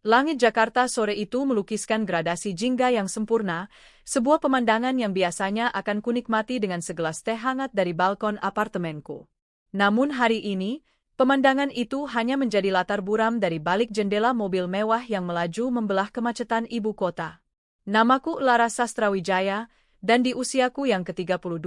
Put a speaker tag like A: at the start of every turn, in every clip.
A: Langit Jakarta sore itu melukiskan gradasi jingga yang sempurna, sebuah pemandangan yang biasanya akan kunikmati dengan segelas teh hangat dari balkon apartemenku. Namun hari ini, pemandangan itu hanya menjadi latar buram dari balik jendela mobil mewah yang melaju membelah kemacetan ibu kota. Namaku Lara Sastrawijaya, dan di usiaku yang ke-32,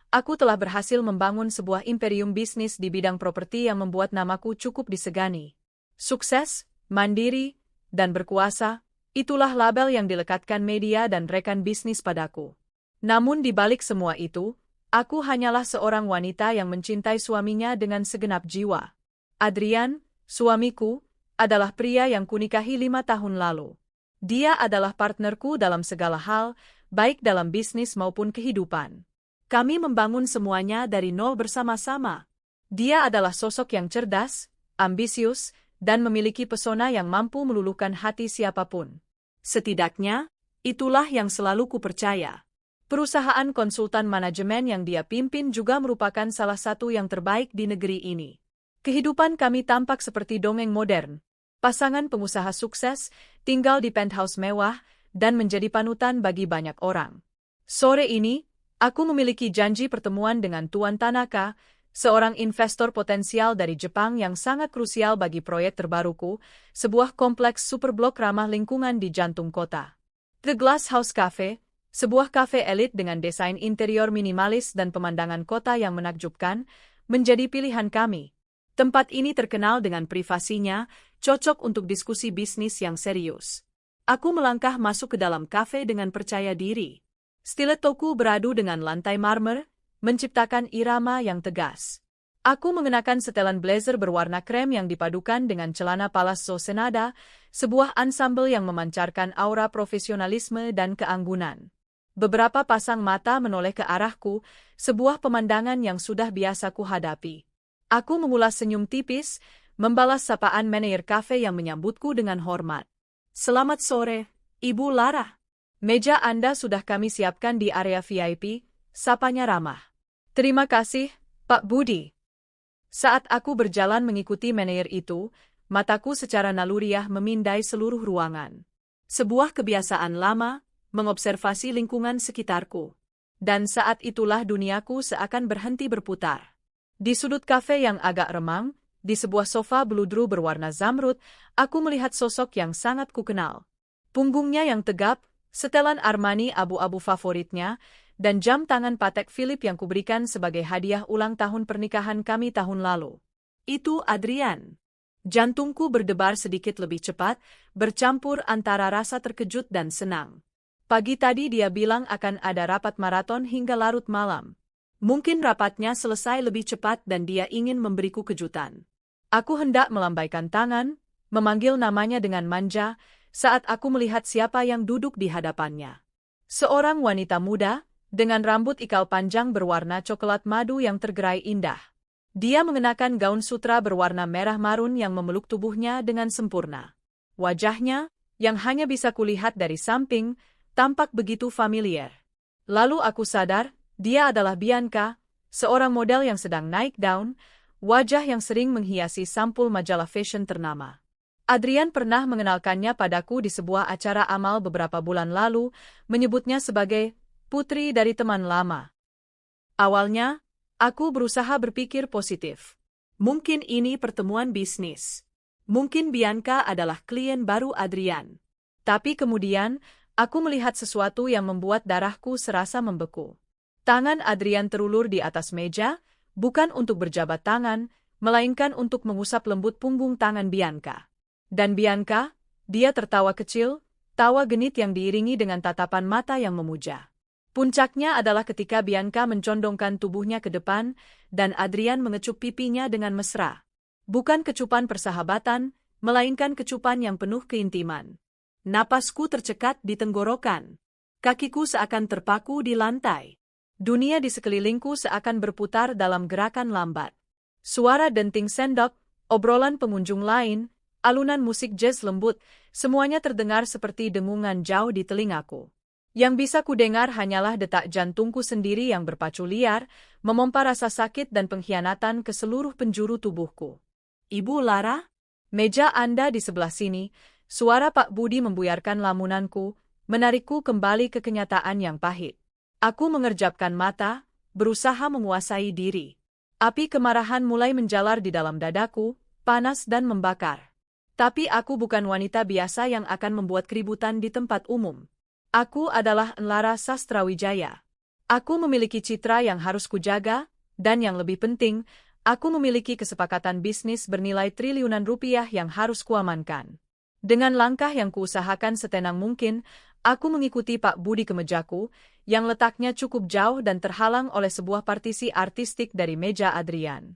A: aku telah berhasil membangun sebuah imperium bisnis di bidang properti yang membuat namaku cukup disegani. Sukses, mandiri, dan berkuasa, itulah label yang dilekatkan media dan rekan bisnis padaku. Namun di balik semua itu, aku hanyalah seorang wanita yang mencintai suaminya dengan segenap jiwa. Adrian, suamiku, adalah pria yang kunikahi 5 tahun lalu. Dia adalah partnerku dalam segala hal, baik dalam bisnis maupun kehidupan. Kami membangun semuanya dari nol bersama-sama. Dia adalah sosok yang cerdas, ambisius, dan memiliki pesona yang mampu meluluhkan hati siapapun. Setidaknya, itulah yang selalu kupercaya. Perusahaan konsultan manajemen yang dia pimpin juga merupakan salah satu yang terbaik di negeri ini. Kehidupan kami tampak seperti dongeng modern. Pasangan pengusaha sukses, tinggal di penthouse mewah, dan menjadi panutan bagi banyak orang. Sore ini, aku memiliki janji pertemuan dengan Tuan Tanaka, seorang investor potensial dari Jepang yang sangat krusial bagi proyek terbaruku, sebuah kompleks superblok ramah lingkungan di jantung kota. The Glass House Cafe, sebuah kafe elit dengan desain interior minimalis dan pemandangan kota yang menakjubkan, menjadi pilihan kami. Tempat ini terkenal dengan privasinya, cocok untuk diskusi bisnis yang serius. Aku melangkah masuk ke dalam kafe dengan percaya diri. Stilettoku beradu dengan lantai marmer, menciptakan irama yang tegas. Aku mengenakan setelan blazer berwarna krem yang dipadukan dengan celana Palazzo Senada, sebuah ansambel yang memancarkan aura profesionalisme dan keanggunan. Beberapa pasang mata menoleh ke arahku, sebuah pemandangan yang sudah biasa ku hadapi. Aku mengulas senyum tipis, membalas sapaan manajer kafe yang menyambutku dengan hormat. Selamat sore, Ibu Lara. Meja Anda sudah kami siapkan di area VIP, sapanya ramah. Terima kasih, Pak Budi. Saat aku berjalan mengikuti manajer itu, mataku secara naluriah memindai seluruh ruangan. Sebuah kebiasaan lama, mengobservasi lingkungan sekitarku. Dan saat itulah duniaku seakan berhenti berputar. Di sudut kafe yang agak remang, di sebuah sofa beludru berwarna zamrud, aku melihat sosok yang sangat kukenal. Punggungnya yang tegap, setelan Armani abu-abu favoritnya, dan jam tangan Patek Philippe yang kuberikan sebagai hadiah ulang tahun pernikahan kami tahun lalu. Itu Adrian. Jantungku berdebar sedikit lebih cepat, bercampur antara rasa terkejut dan senang. Pagi tadi dia bilang akan ada rapat maraton hingga larut malam. Mungkin rapatnya selesai lebih cepat dan dia ingin memberiku kejutan. Aku hendak melambaikan tangan, memanggil namanya dengan manja, saat aku melihat siapa yang duduk di hadapannya. Seorang wanita muda, dengan rambut ikal panjang berwarna coklat madu yang tergerai indah. Dia mengenakan gaun sutra berwarna merah marun yang memeluk tubuhnya dengan sempurna. Wajahnya, yang hanya bisa kulihat dari samping, tampak begitu familiar. Lalu aku sadar, dia adalah Bianca, seorang model yang sedang naik daun, wajah yang sering menghiasi sampul majalah fashion ternama. Adrian pernah mengenalkannya padaku di sebuah acara amal beberapa bulan lalu, menyebutnya sebagai putri dari teman lama. Awalnya, aku berusaha berpikir positif. Mungkin ini pertemuan bisnis. Mungkin Bianca adalah klien baru Adrian. Tapi kemudian, aku melihat sesuatu yang membuat darahku serasa membeku. Tangan Adrian terulur di atas meja, bukan untuk berjabat tangan, melainkan untuk mengusap lembut punggung tangan Bianca. Dan Bianca, dia tertawa kecil, tawa genit yang diiringi dengan tatapan mata yang memuja. Puncaknya adalah ketika Bianca mencondongkan tubuhnya ke depan, dan Adrian mengecup pipinya dengan mesra. Bukan kecupan persahabatan, melainkan kecupan yang penuh keintiman. Napasku tercekat di tenggorokan. Kakiku seakan terpaku di lantai. Dunia di sekelilingku seakan berputar dalam gerakan lambat. Suara denting sendok, obrolan pengunjung lain, alunan musik jazz lembut, semuanya terdengar seperti dengungan jauh di telingaku. Yang bisa kudengar hanyalah detak jantungku sendiri yang berpacu liar, memompa rasa sakit dan pengkhianatan ke seluruh penjuru tubuhku. Ibu Lara? Meja Anda di sebelah sini, Suara Pak Budi membuyarkan lamunanku, menarikku kembali ke kenyataan yang pahit. Aku mengerjapkan mata, berusaha menguasai diri. Api kemarahan mulai menjalar di dalam dadaku, panas dan membakar. Tapi aku bukan wanita biasa yang akan membuat keributan di tempat umum. Aku adalah Enlara Sastrawijaya. Aku memiliki citra yang harus kujaga, dan yang lebih penting, aku memiliki kesepakatan bisnis bernilai triliunan rupiah yang harus kuamankan. Dengan langkah yang kuusahakan setenang mungkin, aku mengikuti Pak Budi ke mejaku, yang letaknya cukup jauh dan terhalang oleh sebuah partisi artistik dari meja Adrian.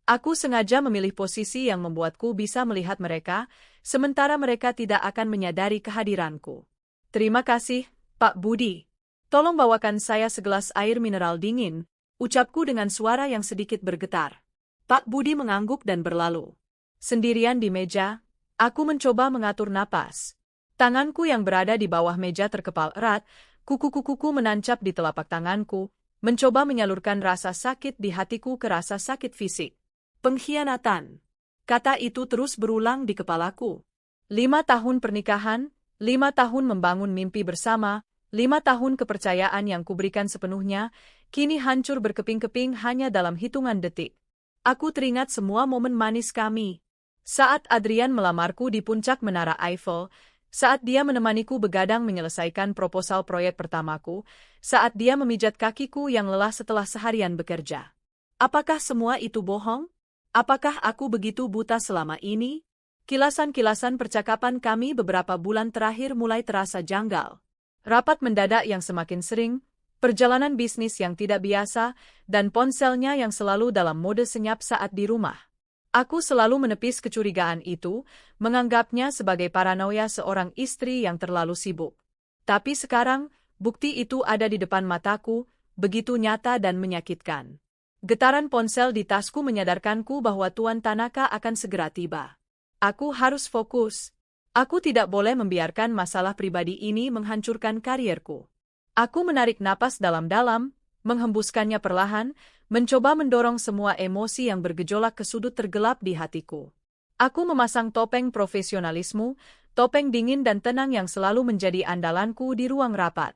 A: Aku sengaja memilih posisi yang membuatku bisa melihat mereka, sementara mereka tidak akan menyadari kehadiranku. Terima kasih, Pak Budi. Tolong bawakan saya segelas air mineral dingin, ucapku dengan suara yang sedikit bergetar. Pak Budi mengangguk dan berlalu. Sendirian di meja, aku mencoba mengatur napas. Tanganku yang berada di bawah meja terkepal erat, kuku-kukuku menancap di telapak tanganku, mencoba menyalurkan rasa sakit di hatiku ke rasa sakit fisik. Pengkhianatan. Kata itu terus berulang di kepalaku. 5 tahun pernikahan, 5 tahun membangun mimpi bersama, 5 tahun kepercayaan yang kuberikan sepenuhnya, kini hancur berkeping-keping hanya dalam hitungan detik. Aku teringat semua momen manis kami. Saat Adrian melamarku di puncak Menara Eiffel, saat dia menemaniku begadang menyelesaikan proposal proyek pertamaku, saat dia memijat kakiku yang lelah setelah seharian bekerja. Apakah semua itu bohong? Apakah aku begitu buta selama ini? Kilasan-kilasan percakapan kami beberapa bulan terakhir mulai terasa janggal. Rapat mendadak yang semakin sering, perjalanan bisnis yang tidak biasa, dan ponselnya yang selalu dalam mode senyap saat di rumah. Aku selalu menepis kecurigaan itu, menganggapnya sebagai paranoia seorang istri yang terlalu sibuk. Tapi sekarang, bukti itu ada di depan mataku, begitu nyata dan menyakitkan. Getaran ponsel di tasku menyadarkanku bahwa Tuan Tanaka akan segera tiba. Aku harus fokus. Aku tidak boleh membiarkan masalah pribadi ini menghancurkan karierku. Aku menarik napas dalam-dalam, menghembuskannya perlahan, mencoba mendorong semua emosi yang bergejolak ke sudut tergelap di hatiku. Aku memasang topeng profesionalisme, topeng dingin dan tenang yang selalu menjadi andalanku di ruang rapat.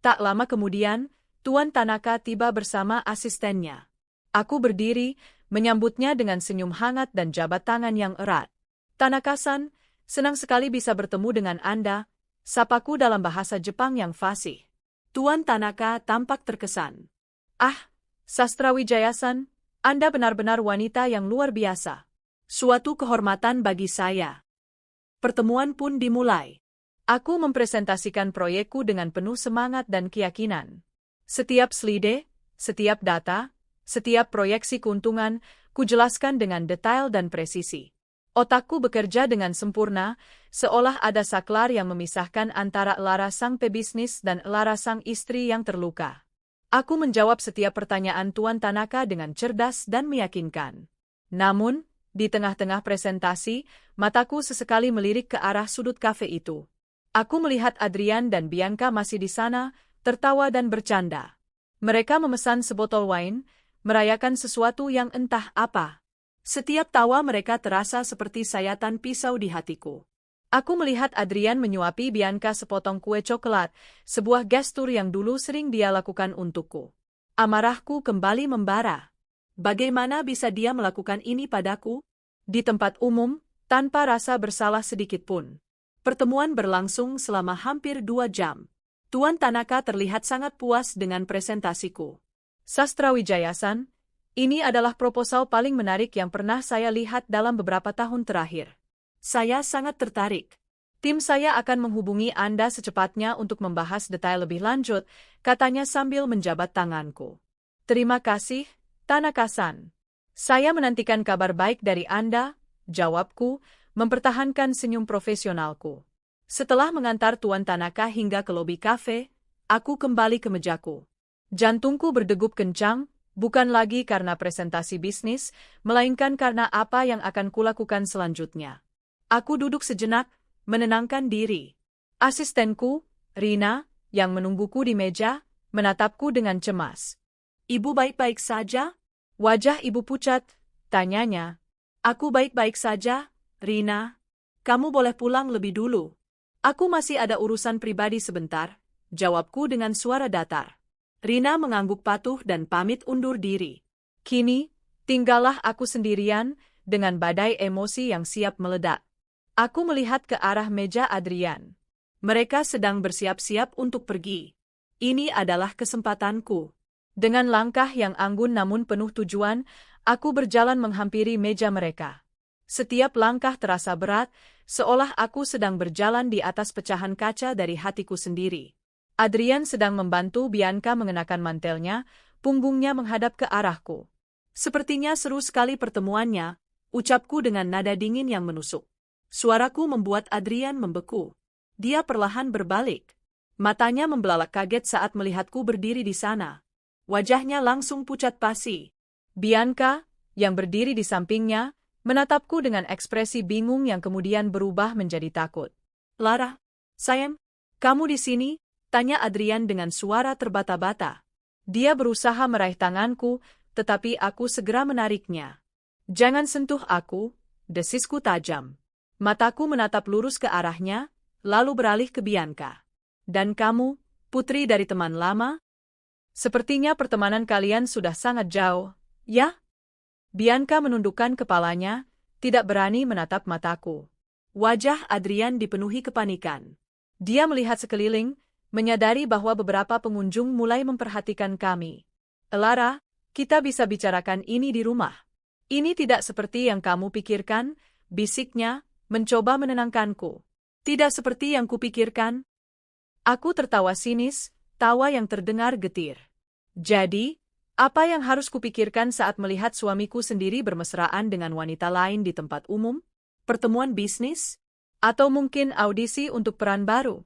A: Tak lama kemudian, Tuan Tanaka tiba bersama asistennya. Aku berdiri, menyambutnya dengan senyum hangat dan jabat tangan yang erat. Tanaka-san, senang sekali bisa bertemu dengan Anda, sapaku dalam bahasa Jepang yang fasih. Tuan Tanaka tampak terkesan. Ah, Sastrawijaya-san, Anda benar-benar wanita yang luar biasa. Suatu kehormatan bagi saya. Pertemuan pun dimulai. Aku mempresentasikan proyekku dengan penuh semangat dan keyakinan. Setiap slide, setiap data, setiap proyeksi keuntungan, kujelaskan dengan detail dan presisi. Otakku bekerja dengan sempurna, seolah ada saklar yang memisahkan antara Lara sang pebisnis dan Lara sang istri yang terluka. Aku menjawab setiap pertanyaan Tuan Tanaka dengan cerdas dan meyakinkan. Namun, di tengah-tengah presentasi, mataku sesekali melirik ke arah sudut kafe itu. Aku melihat Adrian dan Bianca masih di sana, tertawa dan bercanda. Mereka memesan sebotol wine, merayakan sesuatu yang entah apa. Setiap tawa mereka terasa seperti sayatan pisau di hatiku. Aku melihat Adrian menyuapi Bianca sepotong kue coklat, sebuah gestur yang dulu sering dia lakukan untukku. Amarahku kembali membara. Bagaimana bisa dia melakukan ini padaku? Di tempat umum, tanpa rasa bersalah sedikit pun. Pertemuan berlangsung selama hampir 2 jam. Tuan Tanaka terlihat sangat puas dengan presentasiku. Sastrawijaya-san, ini adalah proposal paling menarik yang pernah saya lihat dalam beberapa tahun terakhir. Saya sangat tertarik. Tim saya akan menghubungi Anda secepatnya untuk membahas detail lebih lanjut, katanya sambil menjabat tanganku. Terima kasih, Tanaka-san. Saya menantikan kabar baik dari Anda, jawabku, mempertahankan senyum profesionalku. Setelah mengantar Tuan Tanaka hingga ke lobi kafe, aku kembali ke mejaku. Jantungku berdegup kencang, bukan lagi karena presentasi bisnis, melainkan karena apa yang akan kulakukan selanjutnya. Aku duduk sejenak, menenangkan diri. Asistenku, Rina, yang menungguku di meja, menatapku dengan cemas. Ibu baik-baik saja? Wajah ibu pucat, tanyanya. Aku baik-baik saja, Rina. kamu boleh pulang lebih dulu. Aku masih ada urusan pribadi sebentar, jawabku dengan suara datar. Rina mengangguk patuh dan pamit undur diri. Kini, tinggallah aku sendirian, dengan badai emosi yang siap meledak. Aku melihat ke arah meja Adrian. Mereka sedang bersiap-siap untuk pergi. Ini adalah kesempatanku. Dengan langkah yang anggun namun penuh tujuan, aku berjalan menghampiri meja mereka. Setiap langkah terasa berat, seolah aku sedang berjalan di atas pecahan kaca dari hatiku sendiri. Adrian sedang membantu Bianca mengenakan mantelnya, punggungnya menghadap ke arahku. Sepertinya seru sekali pertemuannya, ucapku dengan nada dingin yang menusuk. Suaraku membuat Adrian membeku. Dia perlahan berbalik. Matanya membelalak kaget saat melihatku berdiri di sana. Wajahnya langsung pucat pasi. Bianca, yang berdiri di sampingnya, menatapku dengan ekspresi bingung yang kemudian berubah menjadi takut. Lara, sayang, kamu di sini? Tanya Adrian dengan suara terbata-bata. Dia berusaha meraih tanganku, tetapi aku segera menariknya. Jangan sentuh aku, desisku tajam. Mataku menatap lurus ke arahnya, lalu beralih ke Bianca. Dan kamu, putri dari teman lama? Sepertinya pertemanan kalian sudah sangat jauh, ya? Bianca menundukkan kepalanya, tidak berani menatap mataku. Wajah Adrian dipenuhi kepanikan. Dia melihat sekeliling, menyadari bahwa beberapa pengunjung mulai memperhatikan kami. Lara, kita bisa bicarakan ini di rumah. Ini tidak seperti yang kamu pikirkan, bisiknya, mencoba menenangkanku. Tidak seperti yang kupikirkan. Aku tertawa sinis, tawa yang terdengar getir. Jadi, apa yang harus kupikirkan saat melihat suamiku sendiri bermesraan dengan wanita lain di tempat umum? Pertemuan bisnis? Atau mungkin audisi untuk peran baru?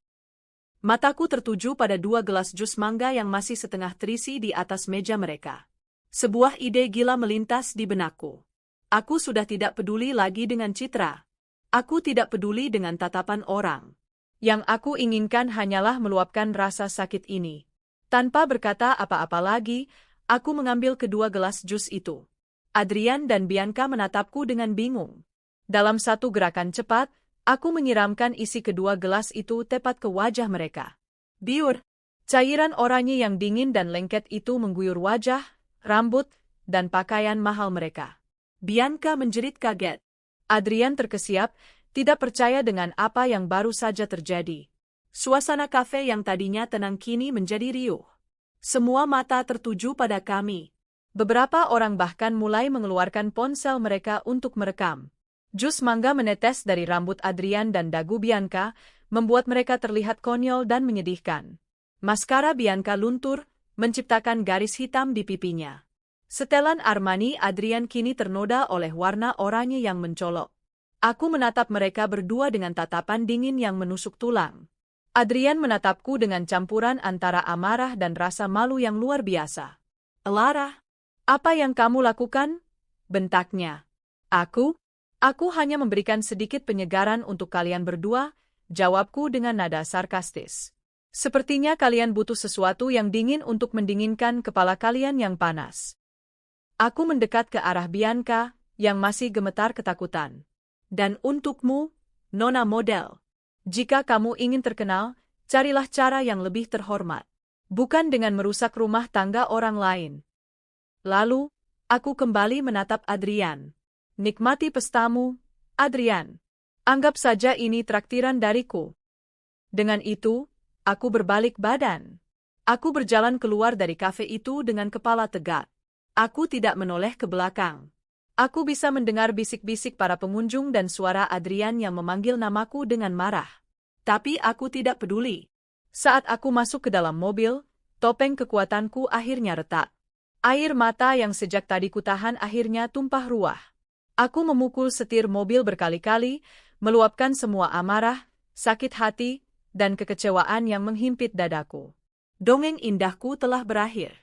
A: Mataku tertuju pada 2 gelas jus mangga yang masih setengah terisi di atas meja mereka. Sebuah ide gila melintas di benakku. Aku sudah tidak peduli lagi dengan citra. Aku tidak peduli dengan tatapan orang. Yang aku inginkan hanyalah meluapkan rasa sakit ini. Tanpa berkata apa-apa lagi, aku mengambil kedua gelas jus itu. Adrian dan Bianca menatapku dengan bingung. Dalam satu gerakan cepat, aku menyiramkan isi kedua gelas itu tepat ke wajah mereka. Biur, cairan oranye yang dingin dan lengket itu mengguyur wajah, rambut, dan pakaian mahal mereka. Bianca menjerit kaget. Adrian terkesiap, tidak percaya dengan apa yang baru saja terjadi. Suasana kafe yang tadinya tenang kini menjadi riuh. Semua mata tertuju pada kami. Beberapa orang bahkan mulai mengeluarkan ponsel mereka untuk merekam. Jus mangga menetes dari rambut Adrian dan dagu Bianca, membuat mereka terlihat konyol dan menyedihkan. Maskara Bianca luntur, menciptakan garis hitam di pipinya. Setelan Armani Adrian kini ternoda oleh warna oranye yang mencolok. Aku menatap mereka berdua dengan tatapan dingin yang menusuk tulang. Adrian menatapku dengan campuran antara amarah dan rasa malu yang luar biasa. Lara, apa yang kamu lakukan? Bentaknya. Aku hanya memberikan sedikit penyegaran untuk kalian berdua, jawabku dengan nada sarkastis. Sepertinya kalian butuh sesuatu yang dingin untuk mendinginkan kepala kalian yang panas. Aku mendekat ke arah Bianca, yang masih gemetar ketakutan. Dan untukmu, nona model. Jika kamu ingin terkenal, carilah cara yang lebih terhormat. Bukan dengan merusak rumah tangga orang lain. Lalu, aku kembali menatap Adrian. Nikmati pestamu, Adrian. Anggap saja ini traktiran dariku. Dengan itu, aku berbalik badan. Aku berjalan keluar dari kafe itu dengan kepala tegak. Aku tidak menoleh ke belakang. Aku bisa mendengar bisik-bisik para pengunjung dan suara Adrian yang memanggil namaku dengan marah. Tapi aku tidak peduli. Saat aku masuk ke dalam mobil, topeng kekuatanku akhirnya retak. Air mata yang sejak tadi kutahan akhirnya tumpah ruah. Aku memukul setir mobil berkali-kali, meluapkan semua amarah, sakit hati, dan kekecewaan yang menghimpit dadaku. Dongeng indahku telah berakhir.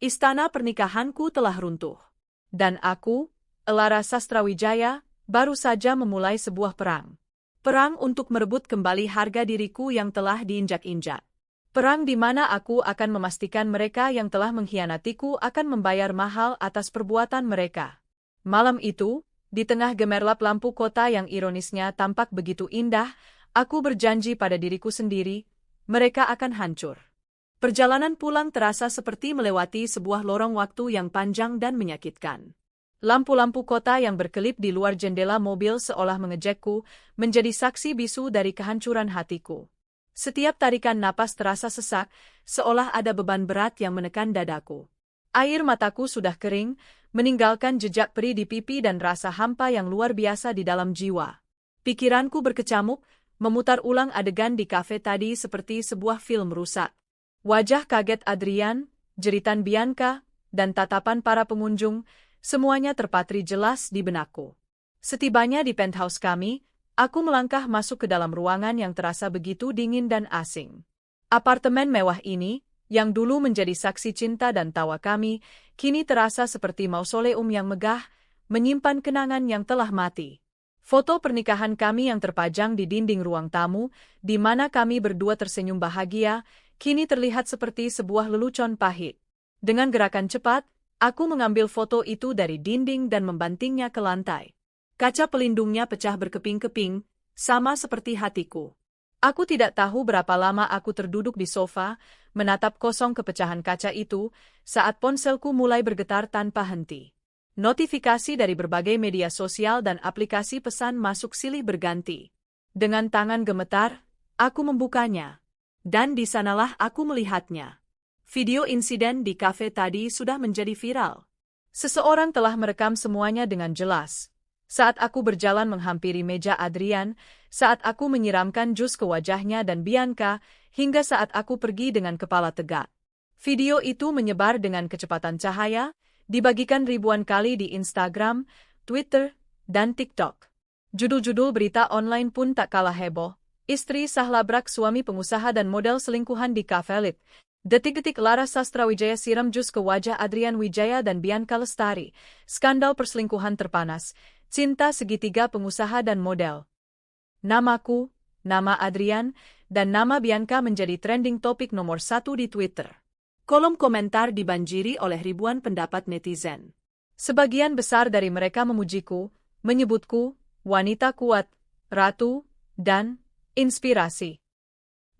A: Istana pernikahanku telah runtuh. Dan aku, Lara Sastrawijaya, baru saja memulai sebuah perang. Perang untuk merebut kembali harga diriku yang telah diinjak-injak. Perang di mana aku akan memastikan mereka yang telah mengkhianatiku akan membayar mahal atas perbuatan mereka. Malam itu, Di tengah gemerlap lampu kota yang ironisnya tampak begitu indah, aku berjanji pada diriku sendiri, mereka akan hancur. Perjalanan pulang terasa seperti melewati sebuah lorong waktu yang panjang dan menyakitkan. Lampu-lampu kota yang berkelip di luar jendela mobil seolah mengejekku, menjadi saksi bisu dari kehancuran hatiku. Setiap tarikan napas terasa sesak, seolah ada beban berat yang menekan dadaku. Air mataku sudah kering, meninggalkan jejak perih di pipi dan rasa hampa yang luar biasa di dalam jiwa. Pikiranku berkecamuk, memutar ulang adegan di kafe tadi seperti sebuah film rusak. Wajah kaget Adrian, jeritan Bianca, dan tatapan para pengunjung, semuanya terpatri jelas di benakku. Setibanya di penthouse kami, aku melangkah masuk ke dalam ruangan yang terasa begitu dingin dan asing. Apartemen mewah ini, yang dulu menjadi saksi cinta dan tawa kami, kini terasa seperti mausoleum yang megah, menyimpan kenangan yang telah mati. Foto pernikahan kami yang terpajang di dinding ruang tamu, di mana kami berdua tersenyum bahagia, kini terlihat seperti sebuah lelucon pahit. Dengan gerakan cepat, aku mengambil foto itu dari dinding dan membantingnya ke lantai. Kaca pelindungnya pecah berkeping-keping, sama seperti hatiku. Aku tidak tahu berapa lama aku terduduk di sofa, menatap kosong kepecahan kaca itu, saat ponselku mulai bergetar tanpa henti. Notifikasi dari berbagai media sosial dan aplikasi pesan masuk silih berganti. Dengan tangan gemetar, aku membukanya. Dan di sanalah aku melihatnya. Video insiden di kafe tadi sudah menjadi viral. Seseorang telah merekam semuanya dengan jelas. Saat aku berjalan menghampiri meja Adrian, saat aku menyiramkan jus ke wajahnya dan Bianca, hingga saat aku pergi dengan kepala tegak. Video itu menyebar dengan kecepatan cahaya, dibagikan ribuan kali di Instagram, Twitter, dan TikTok. Judul-judul berita online pun tak kalah heboh. Istri sah labrak suami pengusaha dan model selingkuhan di Cafe Elite. Detik-detik Laras Sastrawijaya siram jus ke wajah Adrian Wijaya dan Bianca Lestari. Skandal perselingkuhan terpanas. Cinta segitiga pengusaha dan model. Namaku, nama Adrian, dan nama Bianca menjadi trending topik nomor 1 di Twitter. Kolom komentar dibanjiri oleh ribuan pendapat netizen. Sebagian besar dari mereka memujiku, menyebutku, wanita kuat, ratu, dan inspirasi.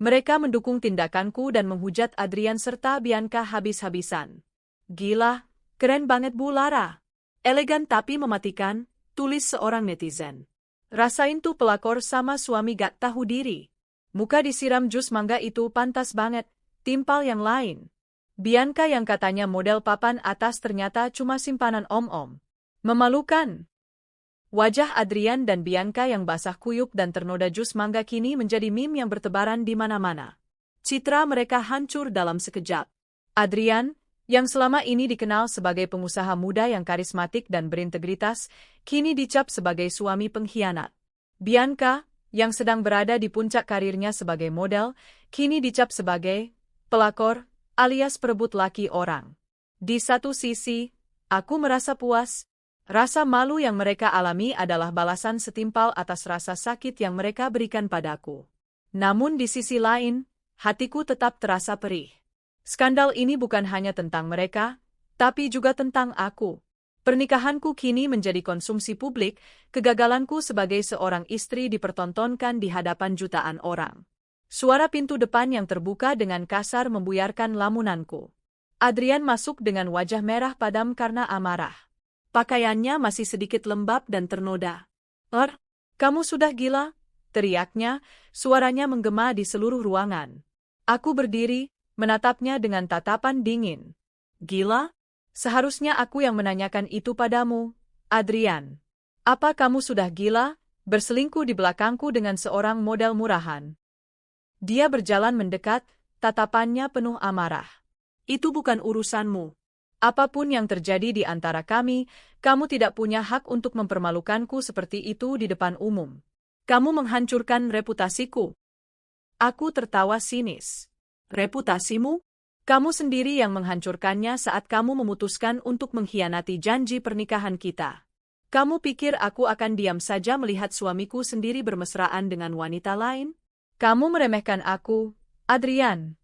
A: Mereka mendukung tindakanku dan menghujat Adrian serta Bianca habis-habisan. Gila, keren banget Bu Lara. Elegan tapi mematikan, tulis seorang netizen. Rasain tuh pelakor sama suami gak tahu diri. Muka disiram jus mangga itu pantas banget, timpal yang lain. Bianca yang katanya model papan atas ternyata cuma simpanan om-om. Memalukan. Wajah Adrian dan Bianca yang basah kuyup dan ternoda jus mangga kini menjadi meme yang bertebaran di mana-mana. Citra mereka hancur dalam sekejap. Adrian, yang selama ini dikenal sebagai pengusaha muda yang karismatik dan berintegritas, kini dicap sebagai suami pengkhianat. Bianca, yang sedang berada di puncak karirnya sebagai model, kini dicap sebagai pelakor, alias perebut laki orang. Di satu sisi, aku merasa puas. Rasa malu yang mereka alami adalah balasan setimpal atas rasa sakit yang mereka berikan padaku. Namun di sisi lain, hatiku tetap terasa perih. Skandal ini bukan hanya tentang mereka, tapi juga tentang aku. Pernikahanku kini menjadi konsumsi publik, kegagalanku sebagai seorang istri dipertontonkan di hadapan jutaan orang. Suara pintu depan yang terbuka dengan kasar membuyarkan lamunanku. Adrian masuk dengan wajah merah padam karena amarah. Pakaiannya masih sedikit lembab dan ternoda. Kamu sudah gila?" teriaknya, suaranya menggema di seluruh ruangan. Aku berdiri, menatapnya dengan tatapan dingin. "Gila? Seharusnya aku yang menanyakan itu padamu, Adrian. Apa kamu sudah gila, berselingkuh di belakangku dengan seorang model murahan?" Dia berjalan mendekat, tatapannya penuh amarah. "Itu bukan urusanmu. Apapun yang terjadi di antara kami, kamu tidak punya hak untuk mempermalukanku seperti itu di depan umum. Kamu menghancurkan reputasiku." Aku tertawa sinis. "Reputasimu? Kamu sendiri yang menghancurkannya saat kamu memutuskan untuk mengkhianati janji pernikahan kita. Kamu pikir aku akan diam saja melihat suamiku sendiri bermesraan dengan wanita lain? Kamu meremehkan aku, Adrian.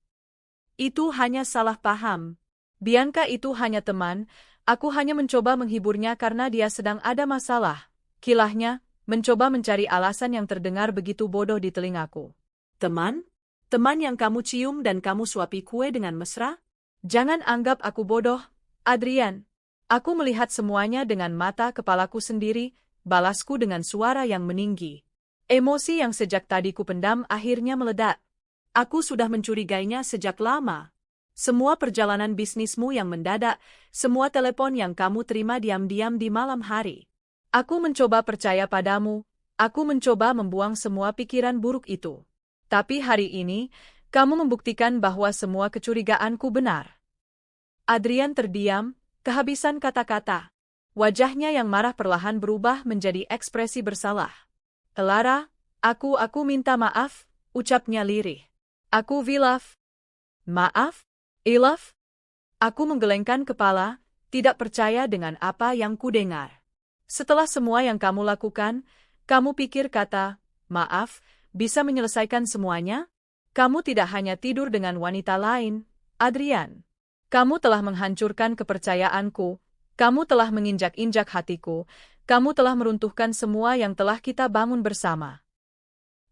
A: Itu hanya salah paham. Bianca itu hanya teman, aku hanya mencoba menghiburnya karena dia sedang ada masalah," Kilahnya, mencoba mencari alasan yang terdengar begitu bodoh di telingaku.
B: Teman? Teman yang kamu cium dan kamu suapi kue dengan mesra?
A: Jangan anggap aku bodoh, Adrian. Aku melihat semuanya dengan mata kepalaku sendiri, balasku dengan suara yang meninggi. Emosi yang sejak tadi kupendam akhirnya meledak.
B: Aku sudah mencurigainya sejak lama. Semua perjalanan bisnismu yang mendadak, semua telepon yang kamu terima diam-diam di malam hari.
A: Aku mencoba percaya padamu, aku mencoba membuang semua pikiran buruk itu. Tapi hari ini, kamu membuktikan bahwa semua kecurigaanku benar. Adrian terdiam, kehabisan kata-kata. Wajahnya yang marah perlahan berubah menjadi ekspresi bersalah. Elara, aku minta maaf, ucapnya lirih. Aku Vilaf. Maaf? Ilaf? Aku menggelengkan kepala, tidak percaya dengan apa yang kudengar. Setelah semua yang kamu lakukan, kamu pikir kata, maaf, bisa menyelesaikan semuanya? Kamu tidak hanya tidur dengan wanita lain, Adrian. Kamu telah menghancurkan kepercayaanku, kamu telah menginjak-injak hatiku, kamu telah meruntuhkan semua yang telah kita bangun bersama.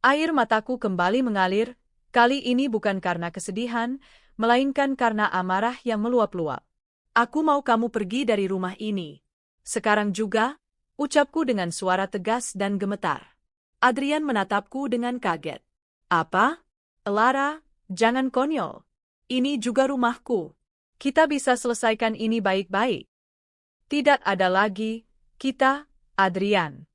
A: Air mataku kembali mengalir, kali ini bukan karena kesedihan, melainkan karena amarah yang meluap-luap.
B: Aku mau kamu pergi dari rumah ini.
A: Sekarang juga, ucapku dengan suara tegas dan gemetar.
B: Adrian menatapku dengan kaget.
A: Apa? Elara, jangan konyol.
B: Ini juga rumahku.
A: Kita bisa selesaikan ini baik-baik. Tidak ada lagi, kita, Adrian.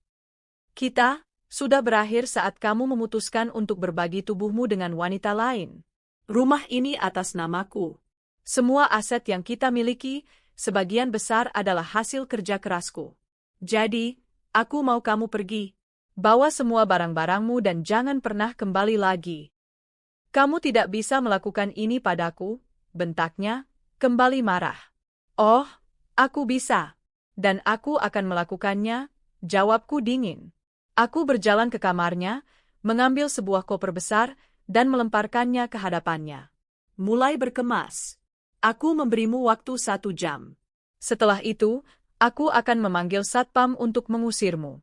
A: Kita, sudah berakhir saat kamu memutuskan untuk berbagi tubuhmu dengan wanita lain.
B: Rumah ini atas namaku.
A: Semua aset yang kita miliki, sebagian besar adalah hasil kerja kerasku.
B: Jadi, aku mau kamu pergi.
A: Bawa semua barang-barangmu dan jangan pernah kembali lagi. Kamu tidak bisa melakukan ini padaku, bentaknya, kembali marah. Oh, aku bisa. Dan aku akan melakukannya, jawabku dingin. Aku berjalan ke kamarnya, mengambil sebuah koper besar, dan melemparkannya ke hadapannya.
B: Mulai berkemas. Aku memberimu waktu 1 jam.
A: Setelah itu, aku akan memanggil satpam untuk mengusirmu.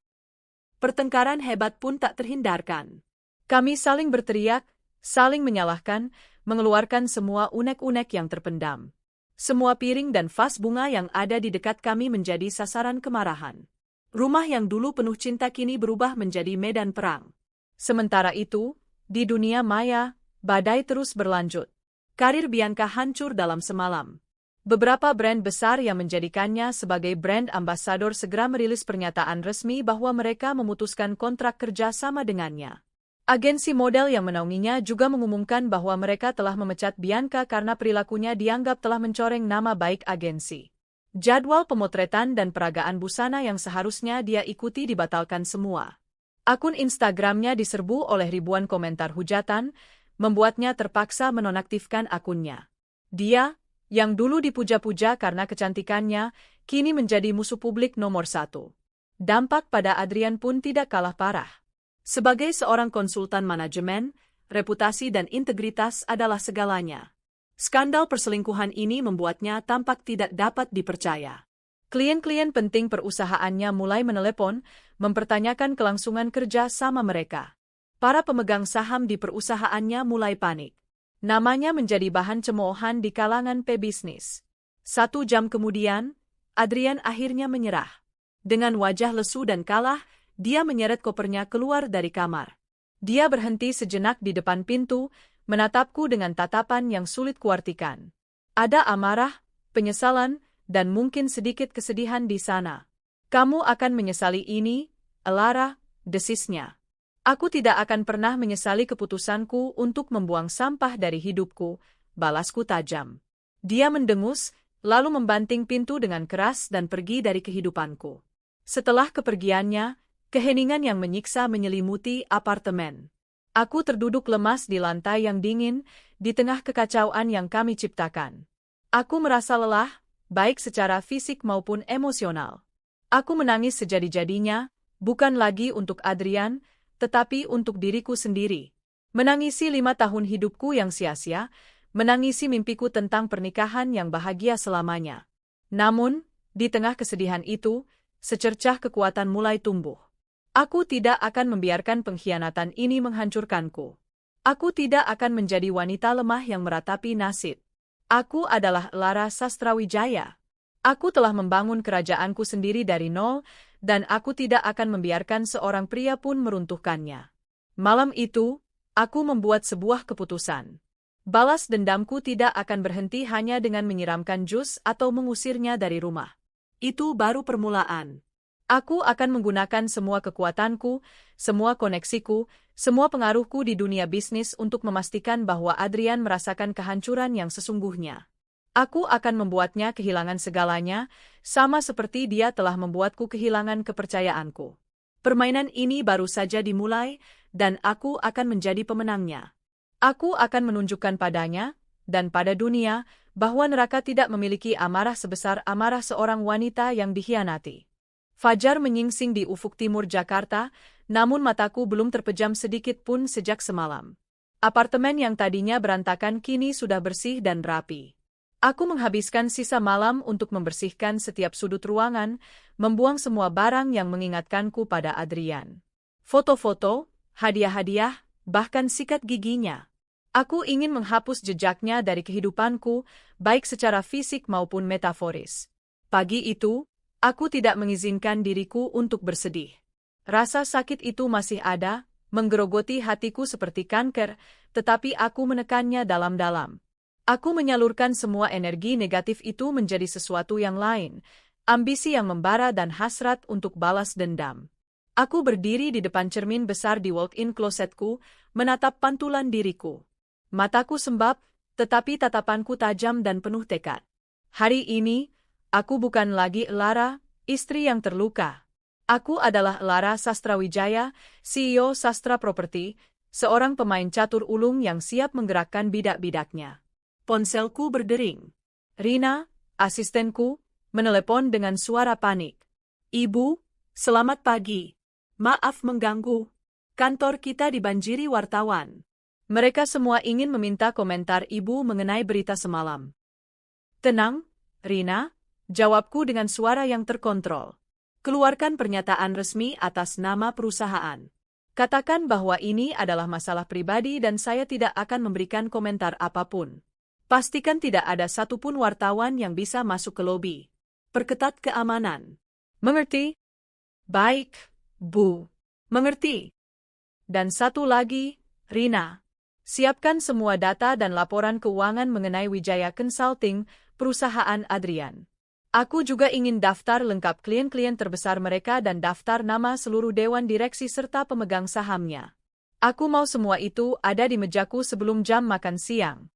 B: Pertengkaran hebat pun tak terhindarkan.
A: Kami saling berteriak, saling menyalahkan, mengeluarkan semua unek-unek yang terpendam. Semua piring dan vas bunga yang ada di dekat kami menjadi sasaran kemarahan. Rumah yang dulu penuh cinta kini berubah menjadi medan perang. Sementara itu, di dunia maya, badai terus berlanjut. Karir Bianca hancur dalam semalam. Beberapa brand besar yang menjadikannya sebagai brand ambasador segera merilis pernyataan resmi bahwa mereka memutuskan kontrak kerja sama dengannya. Agensi model yang menaunginya juga mengumumkan bahwa mereka telah memecat Bianca karena perilakunya dianggap telah mencoreng nama baik agensi. Jadwal pemotretan dan peragaan busana yang seharusnya dia ikuti dibatalkan semua. Akun Instagramnya diserbu oleh ribuan komentar hujatan, membuatnya terpaksa menonaktifkan akunnya. Dia, yang dulu dipuja-puja karena kecantikannya, kini menjadi musuh publik nomor 1. Dampak pada Adrian pun tidak kalah parah. Sebagai seorang konsultan manajemen, reputasi dan integritas adalah segalanya. Skandal perselingkuhan ini membuatnya tampak tidak dapat dipercaya. Klien-klien penting perusahaannya mulai menelepon, mempertanyakan kelangsungan kerja sama mereka. Para pemegang saham di perusahaannya mulai panik. Namanya menjadi bahan cemoohan di kalangan pebisnis. 1 jam kemudian, Adrian akhirnya menyerah. Dengan wajah lesu dan kalah, dia menyeret kopernya keluar dari kamar. Dia berhenti sejenak di depan pintu, menatapku dengan tatapan yang sulit kuartikan. Ada amarah, penyesalan, dan mungkin sedikit kesedihan di sana. Kamu akan menyesali ini, Elara, desisnya. Aku tidak akan pernah menyesali keputusanku untuk membuang sampah dari hidupku, balasku tajam. Dia mendengus, lalu membanting pintu dengan keras dan pergi dari kehidupanku. Setelah kepergiannya, keheningan yang menyiksa menyelimuti apartemen. Aku terduduk lemas di lantai yang dingin, di tengah kekacauan yang kami ciptakan. Aku merasa lelah, baik secara fisik maupun emosional. Aku menangis sejadi-jadinya, bukan lagi untuk Adrian, tetapi untuk diriku sendiri. Menangisi 5 tahun hidupku yang sia-sia, menangisi mimpiku tentang pernikahan yang bahagia selamanya. Namun, di tengah kesedihan itu, Secercah kekuatan mulai tumbuh. Aku tidak akan membiarkan pengkhianatan ini menghancurkanku. Aku tidak akan menjadi wanita lemah yang meratapi nasib. Aku adalah Lara Sastrawijaya. Aku telah membangun kerajaanku sendiri dari nol, dan aku tidak akan membiarkan seorang pria pun meruntuhkannya. Malam itu, aku membuat sebuah keputusan. Balas dendamku tidak akan berhenti hanya dengan menyiramkan jus atau mengusirnya dari rumah.
B: Itu baru permulaan.
A: Aku akan menggunakan semua kekuatanku, semua koneksiku, semua pengaruhku di dunia bisnis untuk memastikan bahwa Adrian merasakan kehancuran yang sesungguhnya. Aku akan membuatnya kehilangan segalanya, sama seperti dia telah membuatku kehilangan kepercayaanku. Permainan ini baru saja dimulai, dan aku akan menjadi pemenangnya. Aku akan menunjukkan padanya, dan pada dunia, bahwa neraka tidak memiliki amarah sebesar amarah seorang wanita yang dikhianati. Fajar menyingsing di ufuk timur Jakarta, namun mataku belum terpejam sedikit pun sejak semalam. Apartemen yang tadinya berantakan kini sudah bersih dan rapi. Aku menghabiskan sisa malam untuk membersihkan setiap sudut ruangan, membuang semua barang yang mengingatkanku pada Adrian. Foto-foto, hadiah-hadiah, bahkan sikat giginya. Aku ingin menghapus jejaknya dari kehidupanku, baik secara fisik maupun metaforis. Pagi itu, aku tidak mengizinkan diriku untuk bersedih. Rasa sakit itu masih ada, menggerogoti hatiku seperti kanker, tetapi aku menekannya dalam-dalam. Aku menyalurkan semua energi negatif itu menjadi sesuatu yang lain, ambisi yang membara dan hasrat untuk balas dendam. Aku berdiri di depan cermin besar di walk-in klosetku, menatap pantulan diriku. Mataku sembab, tetapi tatapanku tajam dan penuh tekad. Hari ini, aku bukan lagi Lara, istri yang terluka. Aku adalah Lara Sastrawijaya, CEO Sastra Property, seorang pemain catur ulung yang siap menggerakkan bidak-bidaknya.
B: Ponselku berdering.
A: Rina, asistenku, menelepon dengan suara panik.
B: Ibu, selamat pagi. Maaf mengganggu. Kantor kita dibanjiri wartawan.
A: Mereka semua ingin meminta komentar ibu mengenai berita semalam. Tenang, Rina, jawabku dengan suara yang terkontrol. Keluarkan pernyataan resmi atas nama perusahaan. Katakan bahwa ini adalah masalah pribadi dan saya tidak akan memberikan komentar apapun. Pastikan tidak ada satupun wartawan yang bisa masuk ke lobi.
B: Perketat keamanan.
A: Mengerti? Baik, Bu. Mengerti. Dan satu lagi, Rina. Siapkan semua data dan laporan keuangan mengenai Wijaya Consulting, perusahaan Adrian. Aku juga ingin daftar lengkap klien-klien terbesar mereka dan daftar nama seluruh dewan direksi serta pemegang sahamnya. Aku mau semua itu ada di mejaku sebelum jam makan siang.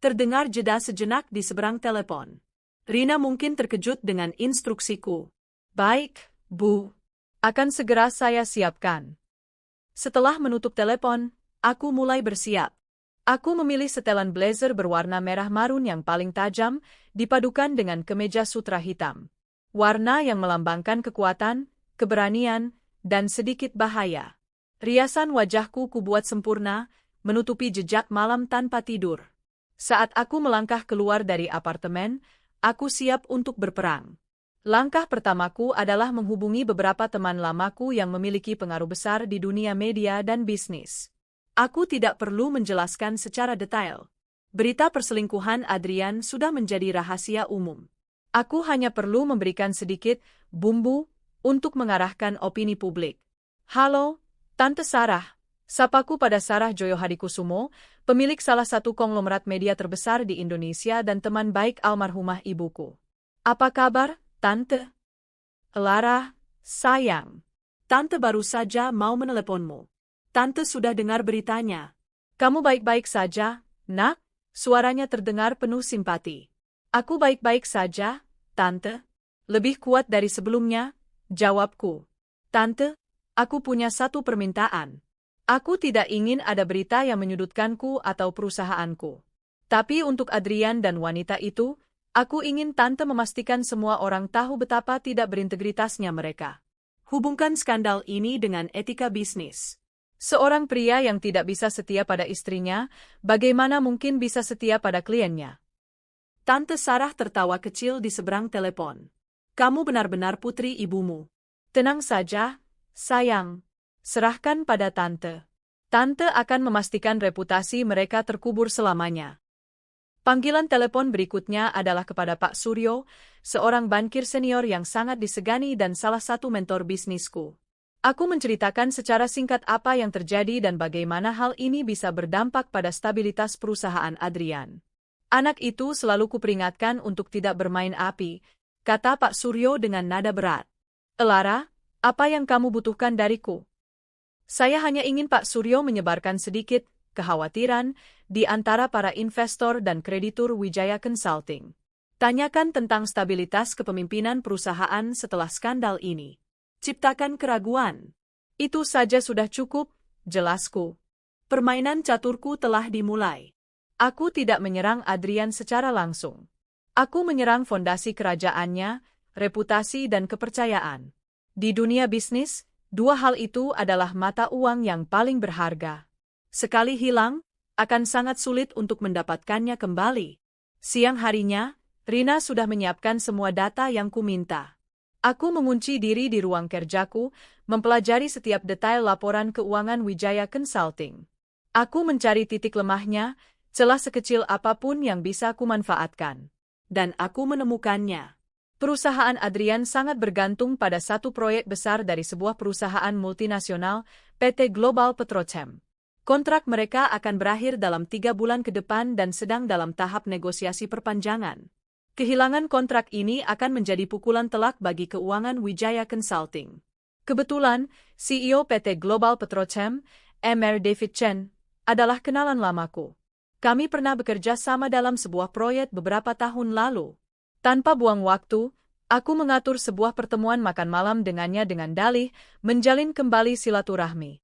B: Terdengar jeda sejenak di seberang telepon. Rina mungkin terkejut dengan instruksiku.
A: Baik, Bu. Akan segera saya siapkan. Setelah menutup telepon, aku mulai bersiap. Aku memilih setelan blazer berwarna merah marun yang paling tajam, dipadukan dengan kemeja sutra hitam. Warna yang melambangkan kekuatan, keberanian, dan sedikit bahaya. Riasan wajahku kubuat sempurna, menutupi jejak malam tanpa tidur. Saat aku melangkah keluar dari apartemen, aku siap untuk berperang. Langkah pertamaku adalah menghubungi beberapa teman lamaku yang memiliki pengaruh besar di dunia media dan bisnis. Aku tidak perlu menjelaskan secara detail. Berita perselingkuhan Adrian sudah menjadi rahasia umum. Aku hanya perlu memberikan sedikit bumbu untuk mengarahkan opini publik. Halo, Tante Sarah. Sapaku pada Sarah Joyohadikusumo, pemilik salah satu konglomerat media terbesar di Indonesia dan teman baik almarhumah ibuku. Apa kabar, Tante?
B: Lara, sayang. Tante baru saja mau meneleponmu. Tante sudah dengar beritanya.
A: Kamu baik-baik saja, Nak? Suaranya terdengar penuh simpati. Aku baik-baik saja, Tante. Lebih kuat dari sebelumnya, jawabku. Tante, aku punya satu permintaan. Aku tidak ingin ada berita yang menyudutkanku atau perusahaanku. Tapi untuk Adrian dan wanita itu, aku ingin Tante memastikan semua orang tahu betapa tidak berintegritasnya mereka.
B: Hubungkan skandal ini dengan etika bisnis.
A: Seorang pria yang tidak bisa setia pada istrinya, bagaimana mungkin bisa setia pada kliennya?
B: Tante Sarah tertawa kecil di seberang telepon. Kamu benar-benar putri ibumu.
A: Tenang saja, sayang. Serahkan pada tante. Tante akan memastikan reputasi mereka terkubur selamanya. Panggilan telepon berikutnya adalah kepada Pak Suryo, seorang bankir senior yang sangat disegani dan salah satu mentor bisnisku. Aku menceritakan secara singkat apa yang terjadi dan bagaimana hal ini bisa berdampak pada stabilitas perusahaan Adrian. Anak itu selalu kuperingatkan untuk tidak bermain api, kata Pak Suryo dengan nada berat. Elara, apa yang kamu butuhkan dariku? Saya hanya ingin Pak Suryo menyebarkan sedikit kekhawatiran di antara para investor dan kreditur Wijaya Consulting. Tanyakan tentang stabilitas kepemimpinan perusahaan setelah skandal ini. Ciptakan keraguan. Itu saja sudah cukup, jelasku. Permainan caturku telah dimulai. Aku tidak menyerang Adrian secara langsung. Aku menyerang fondasi kerajaannya, reputasi dan kepercayaan. Di dunia bisnis, dua hal itu adalah mata uang yang paling berharga. Sekali hilang, akan sangat sulit untuk mendapatkannya kembali. Siang harinya, Rina sudah menyiapkan semua data yang kuminta. Aku mengunci diri di ruang kerjaku, mempelajari setiap detail laporan keuangan Wijaya Consulting. Aku mencari titik lemahnya, celah sekecil apapun yang bisa kumanfaatkan. Dan aku menemukannya. Perusahaan Adrian sangat bergantung pada satu proyek besar dari sebuah perusahaan multinasional, PT Global Petrochem. Kontrak mereka akan berakhir dalam 3 bulan ke depan dan sedang dalam tahap negosiasi perpanjangan. Kehilangan kontrak ini akan menjadi pukulan telak bagi keuangan Wijaya Consulting. Kebetulan, CEO PT Global Petrochem, Mr. David Chen, adalah kenalan lamaku. Kami pernah bekerja sama dalam sebuah proyek beberapa tahun lalu. Tanpa buang waktu, aku mengatur sebuah pertemuan makan malam dengannya dengan dalih menjalin kembali silaturahmi.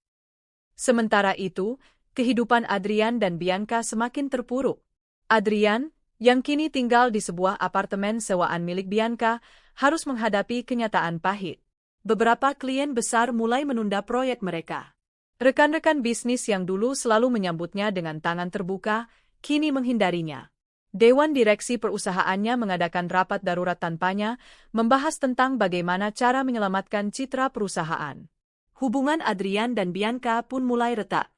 A: Sementara itu, kehidupan Adrian dan Bianca semakin terpuruk. Adrian, yang kini tinggal di sebuah apartemen sewaan milik Bianca, harus menghadapi kenyataan pahit. Beberapa klien besar mulai menunda proyek mereka. Rekan-rekan bisnis yang dulu selalu menyambutnya dengan tangan terbuka, kini menghindarinya. Dewan direksi perusahaannya mengadakan rapat darurat tanpanya, membahas tentang bagaimana cara menyelamatkan citra perusahaan. Hubungan Adrian dan Bianca pun mulai retak.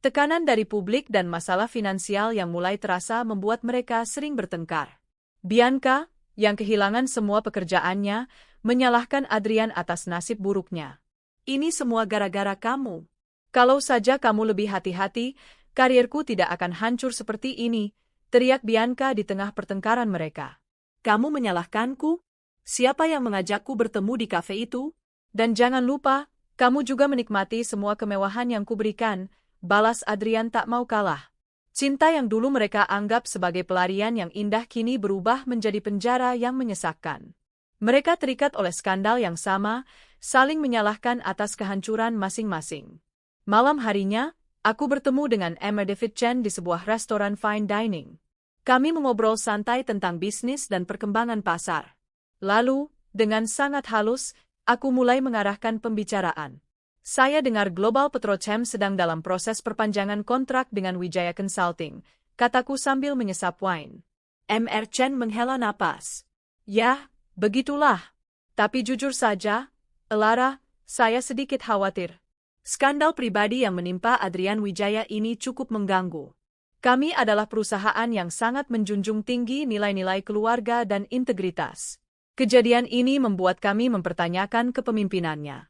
A: Tekanan dari publik dan masalah finansial yang mulai terasa membuat mereka sering bertengkar. Bianca, yang kehilangan semua pekerjaannya, menyalahkan Adrian atas nasib buruknya. Ini semua gara-gara kamu. Kalau saja kamu lebih hati-hati, karierku tidak akan hancur seperti ini, teriak Bianca di tengah pertengkaran mereka. Kamu menyalahkanku? Siapa yang mengajakku bertemu di kafe itu? Dan jangan lupa, kamu juga menikmati semua kemewahan yang kuberikan, balas Adrian tak mau kalah. Cinta yang dulu mereka anggap sebagai pelarian yang indah kini berubah menjadi penjara yang menyesakkan. Mereka terikat oleh skandal yang sama, saling menyalahkan atas kehancuran masing-masing. Malam harinya, aku bertemu dengan Mr. David Chen di sebuah restoran fine dining. Kami mengobrol santai tentang bisnis dan perkembangan pasar. Lalu, dengan sangat halus, aku mulai mengarahkan pembicaraan. Saya dengar Global Petrochem sedang dalam proses perpanjangan kontrak dengan Wijaya Consulting, kataku sambil menyesap wine. Mr. Chen menghela napas. Ya, begitulah. Tapi jujur saja, Elara, saya sedikit khawatir. Skandal pribadi yang menimpa Adrian Wijaya ini cukup mengganggu. Kami adalah perusahaan yang sangat menjunjung tinggi nilai-nilai keluarga dan integritas. Kejadian ini membuat kami mempertanyakan kepemimpinannya.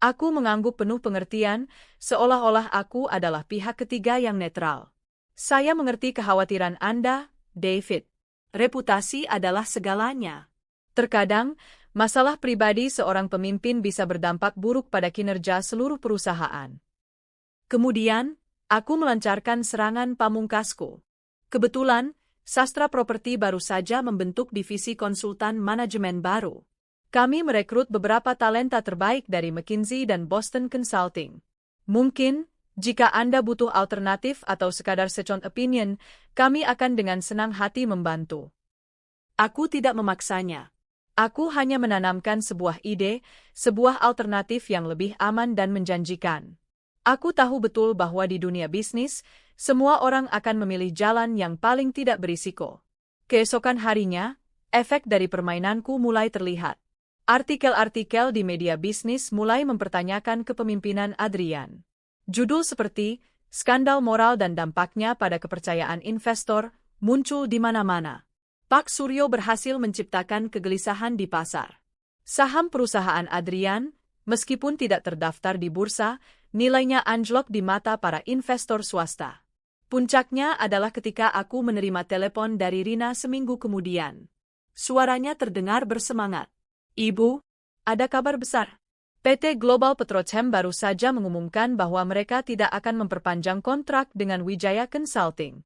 A: Aku mengangguk penuh pengertian, seolah-olah aku adalah pihak ketiga yang netral. Saya mengerti kekhawatiran Anda, David. Reputasi adalah segalanya. Terkadang, masalah pribadi seorang pemimpin bisa berdampak buruk pada kinerja seluruh perusahaan. Kemudian, aku melancarkan serangan pamungkasku. Kebetulan, Sastra Properti baru saja membentuk divisi konsultan manajemen baru. Kami merekrut beberapa talenta terbaik dari McKinsey dan Boston Consulting. Mungkin, jika Anda butuh alternatif atau sekadar second opinion, kami akan dengan senang hati membantu. Aku tidak memaksanya. Aku hanya menanamkan sebuah ide, sebuah alternatif yang lebih aman dan menjanjikan. Aku tahu betul bahwa di dunia bisnis, semua orang akan memilih jalan yang paling tidak berisiko. Keesokan harinya, Efek dari permainanku mulai terlihat. Artikel-artikel di media bisnis mulai mempertanyakan kepemimpinan Adrian. Judul seperti "Skandal Moral dan Dampaknya pada Kepercayaan Investor" muncul di mana-mana. Pak Suryo berhasil menciptakan kegelisahan di pasar. Saham perusahaan Adrian, meskipun tidak terdaftar di bursa, nilainya anjlok di mata para investor swasta. Puncaknya adalah ketika aku menerima telepon dari Rina seminggu kemudian. Suaranya terdengar bersemangat. "Ibu, ada kabar besar. PT Global Petrochem baru saja mengumumkan bahwa mereka tidak akan memperpanjang kontrak dengan Wijaya Consulting."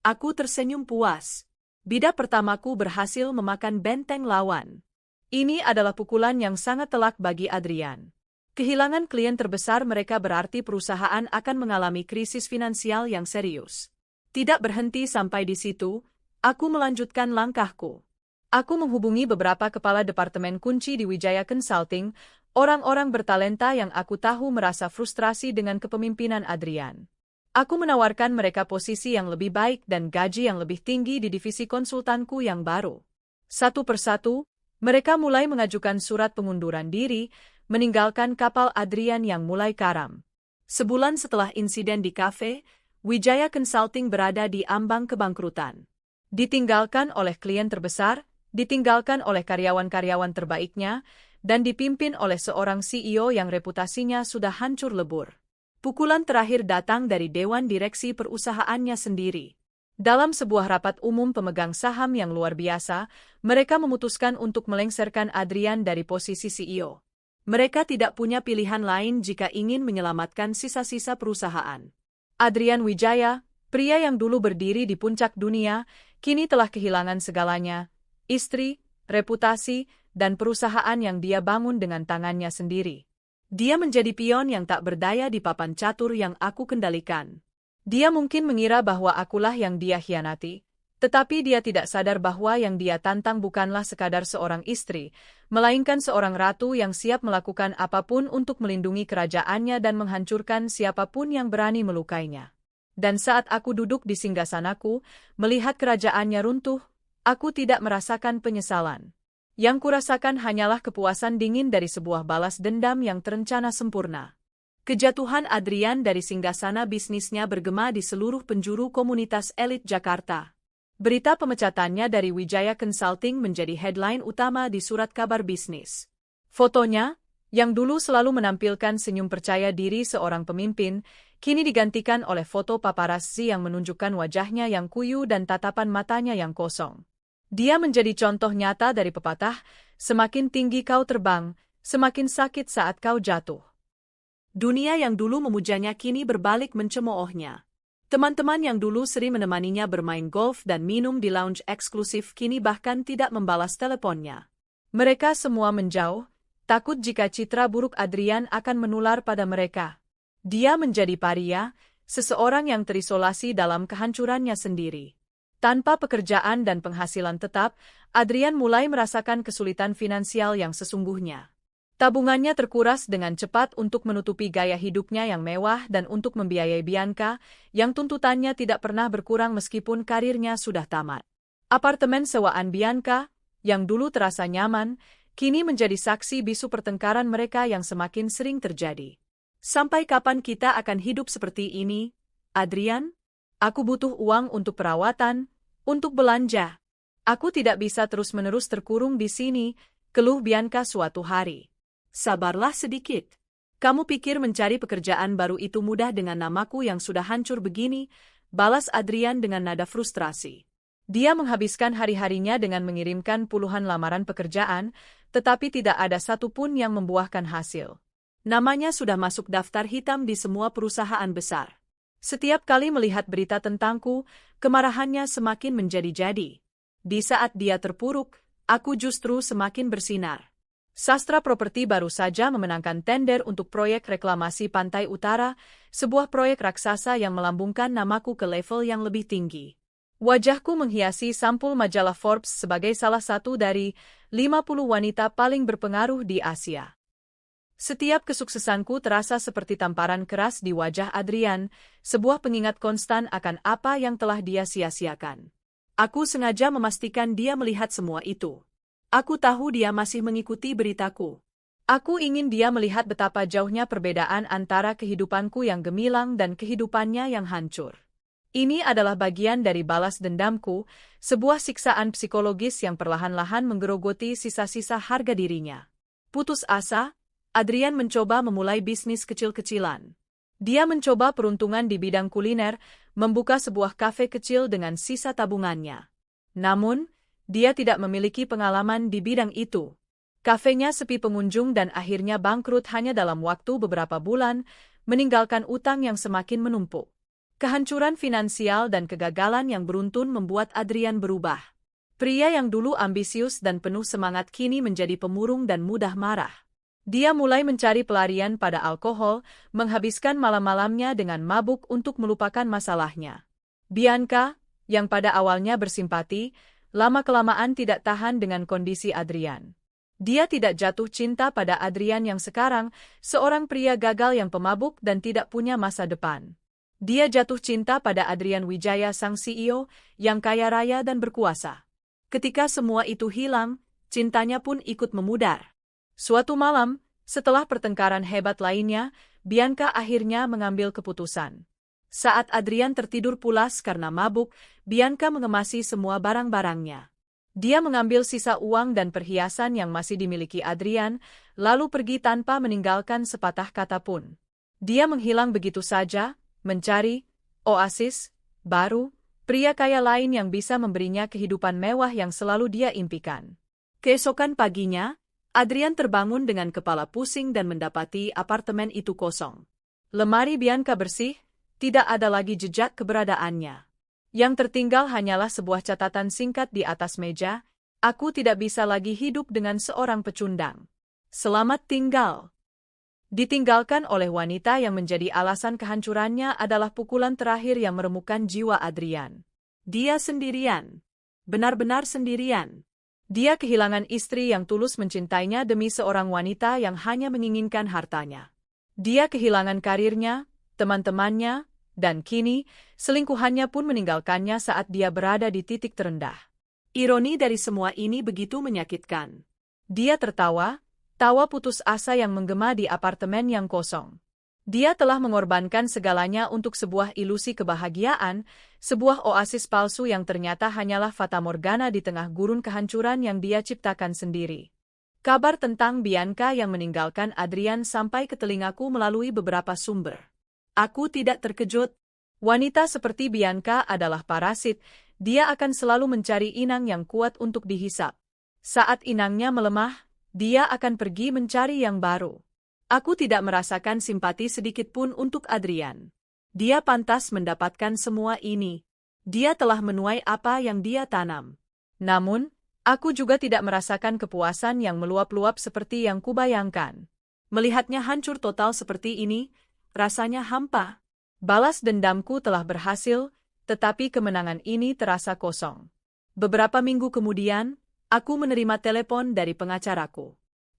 A: Aku tersenyum puas. Bidah pertamaku berhasil memakan benteng lawan. Ini adalah pukulan yang sangat telak bagi Adrian. Kehilangan klien terbesar mereka berarti perusahaan akan mengalami krisis finansial yang serius. Tidak berhenti sampai di situ, aku melanjutkan langkahku. Aku menghubungi beberapa kepala departemen kunci di Wijaya Consulting, orang-orang bertalenta yang aku tahu merasa frustrasi dengan kepemimpinan Adrian. Aku menawarkan mereka posisi yang lebih baik dan gaji yang lebih tinggi di divisi konsultanku yang baru. Satu persatu, mereka mulai mengajukan surat pengunduran diri, meninggalkan kapal Adrian yang mulai karam. Sebulan setelah insiden di kafe, Wijaya Consulting berada di ambang kebangkrutan. Ditinggalkan oleh klien terbesar, ditinggalkan oleh karyawan-karyawan terbaiknya, dan dipimpin oleh seorang CEO yang reputasinya sudah hancur lebur. Pukulan terakhir datang dari dewan direksi perusahaannya sendiri. Dalam sebuah rapat umum pemegang saham yang luar biasa, mereka memutuskan untuk melengsarkan Adrian dari posisi CEO. Mereka tidak punya pilihan lain jika ingin menyelamatkan sisa-sisa perusahaan. Adrian Wijaya, pria yang dulu berdiri di puncak dunia, kini telah kehilangan segalanya. Istri, reputasi, dan perusahaan yang dia bangun dengan tangannya sendiri. Dia menjadi pion yang tak berdaya di papan catur yang aku kendalikan. Dia mungkin mengira bahwa akulah yang dia khianati, tetapi dia tidak sadar bahwa yang dia tantang bukanlah sekadar seorang istri, melainkan seorang ratu yang siap melakukan apapun untuk melindungi kerajaannya dan menghancurkan siapapun yang berani melukainya. Dan saat aku duduk di singgasanaku, melihat kerajaannya runtuh, aku tidak merasakan penyesalan. Yang kurasakan hanyalah kepuasan dingin dari sebuah balas dendam yang terencana sempurna. Kejatuhan Adrian dari singgasana bisnisnya bergema di seluruh penjuru komunitas elit Jakarta. Berita pemecatannya dari Wijaya Consulting menjadi headline utama di surat kabar bisnis. Fotonya, yang dulu selalu menampilkan senyum percaya diri seorang pemimpin, kini digantikan oleh foto paparazzi yang menunjukkan wajahnya yang kuyu dan tatapan matanya yang kosong. Dia menjadi contoh nyata dari pepatah, semakin tinggi kau terbang, semakin sakit saat kau jatuh. Dunia yang dulu memujanya kini berbalik mencemoohnya. Teman-teman yang dulu sering menemaninya bermain golf dan minum di lounge eksklusif kini bahkan tidak membalas teleponnya. Mereka semua menjauh, takut jika citra buruk Adrian akan menular pada mereka. Dia menjadi paria, seseorang yang terisolasi dalam kehancurannya sendiri. Tanpa pekerjaan dan penghasilan tetap, Adrian mulai merasakan kesulitan finansial yang sesungguhnya. Tabungannya terkuras dengan cepat untuk menutupi gaya hidupnya yang mewah dan untuk membiayai Bianca, yang tuntutannya tidak pernah berkurang meskipun karirnya sudah tamat. Apartemen sewaan Bianca, yang dulu terasa nyaman, kini menjadi saksi bisu pertengkaran mereka yang semakin sering terjadi. Sampai kapan kita akan hidup seperti ini, Adrian? Aku butuh uang untuk perawatan, untuk belanja. Aku tidak bisa terus-menerus terkurung di sini, keluh Bianca suatu hari. Sabarlah sedikit. Kamu pikir mencari pekerjaan baru itu mudah dengan namaku yang sudah hancur begini? Balas Adrian dengan nada frustrasi. Dia menghabiskan hari-harinya dengan mengirimkan puluhan lamaran pekerjaan, tetapi tidak ada satupun yang membuahkan hasil. Namanya sudah masuk daftar hitam di semua perusahaan besar. Setiap kali melihat berita tentangku, kemarahannya semakin menjadi-jadi. Di saat dia terpuruk, aku justru semakin bersinar. Sastra Properti baru saja memenangkan tender untuk proyek reklamasi Pantai Utara, sebuah proyek raksasa yang melambungkan namaku ke level yang lebih tinggi. Wajahku menghiasi sampul majalah Forbes sebagai salah satu dari 50 wanita paling berpengaruh di Asia. Setiap kesuksesanku terasa seperti tamparan keras di wajah Adrian, sebuah pengingat konstan akan apa yang telah dia sia-siakan.
B: Aku sengaja memastikan dia melihat semua itu. Aku tahu dia masih mengikuti beritaku.
A: Aku ingin dia melihat betapa jauhnya perbedaan antara kehidupanku yang gemilang dan kehidupannya yang hancur. Ini adalah bagian dari balas dendamku, sebuah siksaan psikologis yang perlahan-lahan menggerogoti sisa-sisa harga dirinya. Putus asa, Adrian mencoba memulai bisnis kecil-kecilan. Dia mencoba peruntungan di bidang kuliner, membuka sebuah kafe kecil dengan sisa tabungannya. Namun, dia tidak memiliki pengalaman di bidang itu. Kafenya sepi pengunjung dan akhirnya bangkrut hanya dalam waktu beberapa bulan, meninggalkan utang yang semakin menumpuk. Kehancuran finansial dan kegagalan yang beruntun membuat Adrian berubah. Pria yang dulu ambisius dan penuh semangat kini menjadi pemurung dan mudah marah. Dia mulai mencari pelarian pada alkohol, menghabiskan malam-malamnya dengan mabuk untuk melupakan masalahnya. Bianca, yang pada awalnya bersimpati, lama-kelamaan tidak tahan dengan kondisi Adrian. Dia tidak jatuh cinta pada Adrian yang sekarang, seorang pria gagal yang pemabuk dan tidak punya masa depan. Dia jatuh cinta pada Adrian Wijaya sang CEO, yang kaya raya dan berkuasa. Ketika semua itu hilang, cintanya pun ikut memudar. Suatu malam, setelah pertengkaran hebat lainnya, Bianca akhirnya mengambil keputusan. Saat Adrian tertidur pulas karena mabuk, Bianca mengemasi semua barang-barangnya. Dia mengambil sisa uang dan perhiasan yang masih dimiliki Adrian, lalu pergi tanpa meninggalkan sepatah kata pun. Dia menghilang begitu saja, mencari oasis baru, pria kaya lain yang bisa memberinya kehidupan mewah yang selalu dia impikan. Keesokan paginya, Adrian terbangun dengan kepala pusing dan mendapati apartemen itu kosong. Lemari Bianca bersih, tidak ada lagi jejak keberadaannya. Yang tertinggal hanyalah sebuah catatan singkat di atas meja, "Aku tidak bisa lagi hidup dengan seorang pecundang. Selamat tinggal." Ditinggalkan oleh wanita yang menjadi alasan kehancurannya adalah pukulan terakhir yang meremukkan jiwa Adrian. Dia sendirian. Benar-benar sendirian. Dia kehilangan istri yang tulus mencintainya demi seorang wanita yang hanya menginginkan hartanya. Dia kehilangan karirnya, teman-temannya, dan kini, selingkuhannya pun meninggalkannya saat dia berada di titik terendah. Ironi dari semua ini begitu menyakitkan. Dia tertawa, tawa putus asa yang menggema di apartemen yang kosong. Dia telah mengorbankan segalanya untuk sebuah ilusi kebahagiaan, sebuah oasis palsu yang ternyata hanyalah fatamorgana di tengah gurun kehancuran yang dia ciptakan sendiri. Kabar tentang Bianca yang meninggalkan Adrian sampai ke telingaku melalui beberapa sumber. Aku tidak terkejut. Wanita seperti Bianca adalah parasit, dia akan selalu mencari inang yang kuat untuk dihisap. Saat inangnya melemah, dia akan pergi mencari yang baru. Aku tidak merasakan simpati sedikit pun untuk Adrian. Dia pantas mendapatkan semua ini. Dia telah menuai apa yang dia tanam. Namun, aku juga tidak merasakan kepuasan yang meluap-luap seperti yang kubayangkan. Melihatnya hancur total seperti ini, rasanya hampa. Balas dendamku telah berhasil, tetapi kemenangan ini terasa kosong. Beberapa minggu kemudian, aku menerima telepon dari pengacaraku.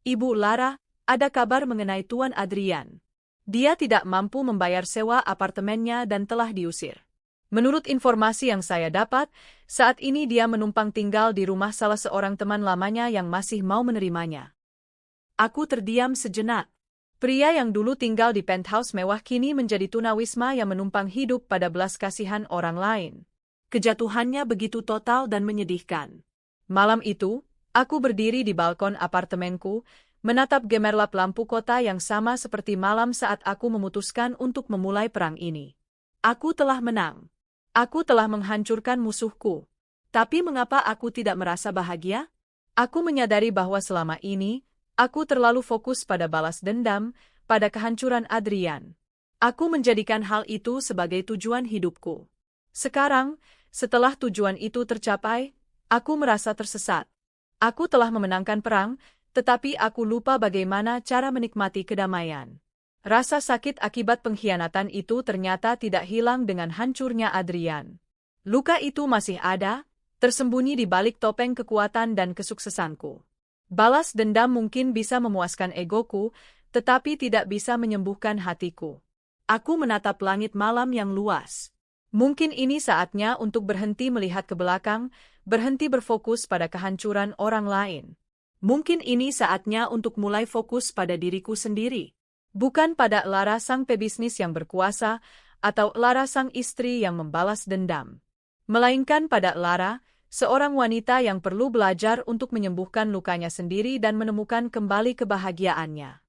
A: "Ibu Lara, ada kabar mengenai Tuan Adrian. Dia tidak mampu membayar sewa apartemennya dan telah diusir. Menurut informasi yang saya dapat, saat ini dia menumpang tinggal di rumah salah seorang teman lamanya yang masih mau menerimanya." Aku terdiam sejenak. Pria yang dulu tinggal di penthouse mewah kini menjadi tunawisma yang menumpang hidup pada belas kasihan orang lain. Kejatuhannya begitu total dan menyedihkan. Malam itu, aku berdiri di balkon apartemenku, menatap gemerlap lampu kota yang sama seperti malam saat aku memutuskan untuk memulai perang ini. Aku telah menang. Aku telah menghancurkan musuhku. Tapi mengapa aku tidak merasa bahagia? Aku menyadari bahwa selama ini, aku terlalu fokus pada balas dendam, pada kehancuran Adrian. Aku menjadikan hal itu sebagai tujuan hidupku. Sekarang, setelah tujuan itu tercapai, aku merasa tersesat. Aku telah memenangkan perang, tetapi aku lupa bagaimana cara menikmati kedamaian. Rasa sakit akibat pengkhianatan itu ternyata tidak hilang dengan hancurnya Adrian. Luka itu masih ada, tersembunyi di balik topeng kekuatan dan kesuksesanku. Balas dendam mungkin bisa memuaskan egoku, tetapi tidak bisa menyembuhkan hatiku. Aku menatap langit malam yang luas. Mungkin ini saatnya untuk berhenti melihat ke belakang, berhenti berfokus pada kehancuran orang lain.
B: Mungkin ini saatnya untuk mulai fokus pada diriku sendiri.
A: Bukan pada Lara sang pebisnis yang berkuasa, atau Lara sang istri yang membalas dendam. Melainkan pada Lara, seorang wanita yang perlu belajar untuk menyembuhkan lukanya sendiri dan menemukan kembali kebahagiaannya.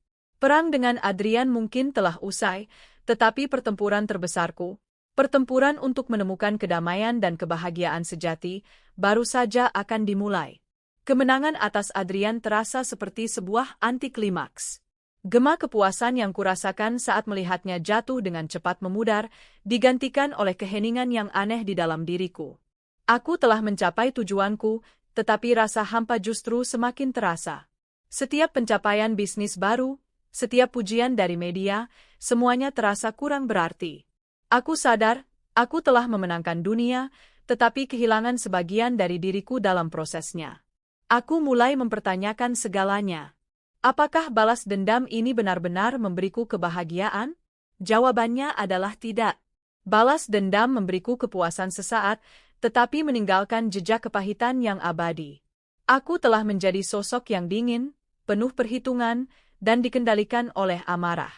A: Perang dengan Adrian mungkin telah usai, tetapi pertempuran terbesarku, pertempuran untuk menemukan kedamaian dan kebahagiaan sejati, baru saja akan dimulai. Kemenangan atas Adrian terasa seperti sebuah antiklimaks. Gema kepuasan yang kurasakan saat melihatnya jatuh dengan cepat memudar, digantikan oleh keheningan yang aneh di dalam diriku. Aku telah mencapai tujuanku, tetapi rasa hampa justru semakin terasa. Setiap pencapaian bisnis baru, setiap pujian dari media, semuanya terasa kurang berarti. Aku sadar, aku telah memenangkan dunia, tetapi kehilangan sebagian dari diriku dalam prosesnya. Aku mulai mempertanyakan segalanya. Apakah balas dendam ini benar-benar memberiku kebahagiaan? Jawabannya adalah tidak. Balas dendam memberiku kepuasan sesaat, tetapi meninggalkan jejak kepahitan yang abadi. Aku telah menjadi sosok yang dingin, penuh perhitungan, dan dikendalikan oleh amarah.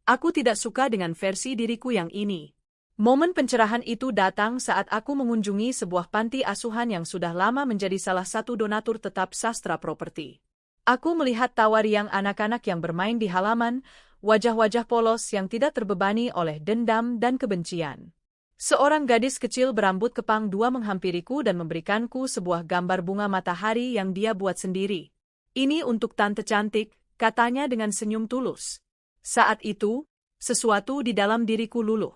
A: Aku tidak suka dengan versi diriku yang ini. Momen pencerahan itu datang saat aku mengunjungi sebuah panti asuhan yang sudah lama menjadi salah satu donatur tetap sastra properti. Aku melihat tawa riang anak-anak yang bermain di halaman, wajah-wajah polos yang tidak terbebani oleh dendam dan kebencian. Seorang gadis kecil berambut kepang dua menghampiriku dan memberikanku sebuah gambar bunga matahari yang dia buat sendiri. "Ini untuk tante cantik," katanya dengan senyum tulus. Saat itu, sesuatu di dalam diriku luluh.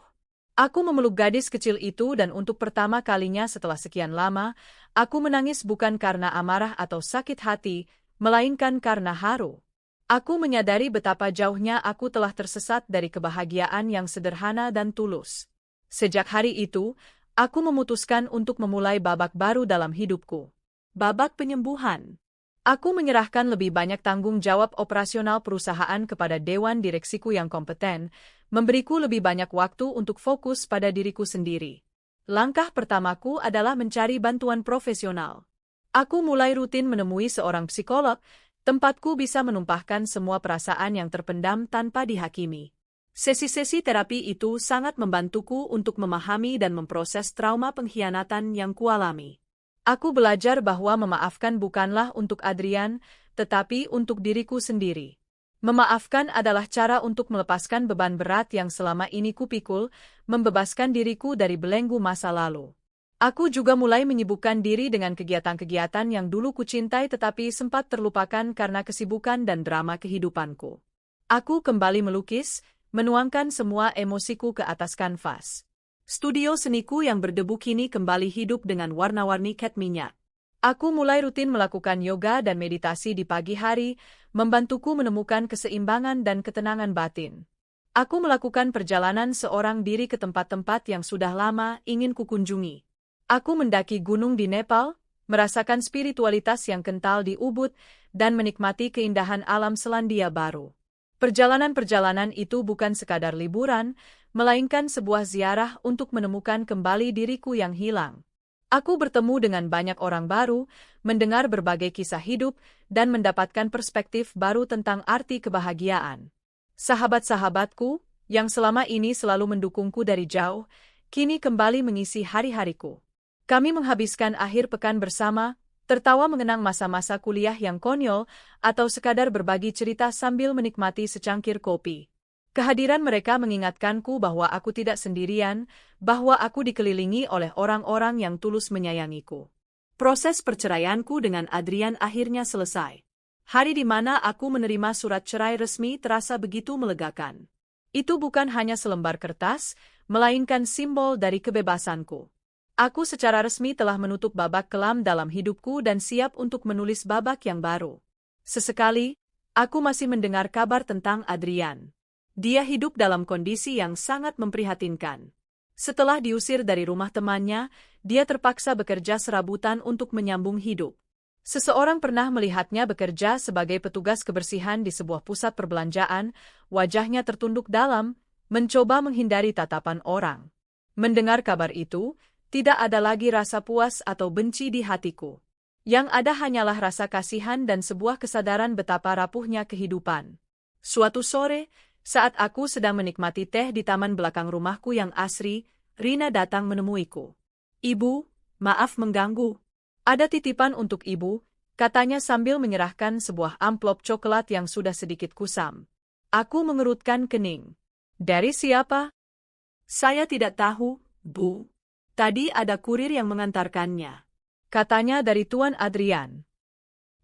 A: Aku memeluk gadis kecil itu dan untuk pertama kalinya setelah sekian lama, aku menangis bukan karena amarah atau sakit hati, melainkan karena haru. Aku menyadari betapa jauhnya aku telah tersesat dari kebahagiaan yang sederhana dan tulus. Sejak hari itu, aku memutuskan untuk memulai babak baru dalam hidupku. Babak penyembuhan. Aku menyerahkan lebih banyak tanggung jawab operasional perusahaan kepada dewan direksiku yang kompeten, memberiku lebih banyak waktu untuk fokus pada diriku sendiri. Langkah pertamaku adalah mencari bantuan profesional. Aku mulai rutin menemui seorang psikolog, tempatku bisa menumpahkan semua perasaan yang terpendam tanpa dihakimi. Sesi-sesi terapi itu sangat membantuku untuk memahami dan memproses trauma pengkhianatan yang kualami. Aku belajar bahwa memaafkan bukanlah untuk Adrian, tetapi untuk diriku sendiri. Memaafkan adalah cara untuk melepaskan beban berat yang selama ini kupikul, membebaskan diriku dari belenggu masa lalu. Aku juga mulai menyibukkan diri dengan kegiatan-kegiatan yang dulu kucintai tetapi sempat terlupakan karena kesibukan dan drama kehidupanku. Aku kembali melukis, menuangkan semua emosiku ke atas kanvas. Studio seniku yang berdebu kini kembali hidup dengan warna-warni cat minyak. Aku mulai rutin melakukan yoga dan meditasi di pagi hari, membantuku menemukan keseimbangan dan ketenangan batin. Aku melakukan perjalanan seorang diri ke tempat-tempat yang sudah lama ingin kukunjungi. Aku mendaki gunung di Nepal, merasakan spiritualitas yang kental di Ubud, dan menikmati keindahan alam Selandia Baru. Perjalanan-perjalanan itu bukan sekadar liburan, melainkan sebuah ziarah untuk menemukan kembali diriku yang hilang. Aku bertemu dengan banyak orang baru, mendengar berbagai kisah hidup, dan mendapatkan perspektif baru tentang arti kebahagiaan. Sahabat-sahabatku, yang selama ini selalu mendukungku dari jauh, kini kembali mengisi hari-hariku. Kami menghabiskan akhir pekan bersama, tertawa mengenang masa-masa kuliah yang konyol, atau sekadar berbagi cerita sambil menikmati secangkir kopi. Kehadiran mereka mengingatkanku bahwa aku tidak sendirian, bahwa aku dikelilingi oleh orang-orang yang tulus menyayangiku. Proses perceraianku dengan Adrian akhirnya selesai. Hari di mana aku menerima surat cerai resmi terasa begitu melegakan. Itu bukan hanya selembar kertas, melainkan simbol dari kebebasanku. Aku secara resmi telah menutup babak kelam dalam hidupku dan siap untuk menulis babak yang baru. Sesekali, aku masih mendengar kabar tentang Adrian. Dia hidup dalam kondisi yang sangat memprihatinkan. Setelah diusir dari rumah temannya, dia terpaksa bekerja serabutan untuk menyambung hidup. Seseorang pernah melihatnya bekerja sebagai petugas kebersihan di sebuah pusat perbelanjaan, wajahnya tertunduk dalam, mencoba menghindari tatapan orang. Mendengar kabar itu, tidak ada lagi rasa puas atau benci di hatiku. Yang ada hanyalah rasa kasihan dan sebuah kesadaran betapa rapuhnya kehidupan. Suatu sore, saat aku sedang menikmati teh di taman belakang rumahku yang asri, Rina datang menemuiku. "Ibu, maaf mengganggu. Ada titipan untuk ibu," katanya sambil menyerahkan sebuah amplop coklat yang sudah sedikit kusam. Aku mengerutkan kening. "Dari siapa?" "Saya tidak tahu, Bu. Tadi ada kurir yang mengantarkannya," katanya dari Tuan Adrian.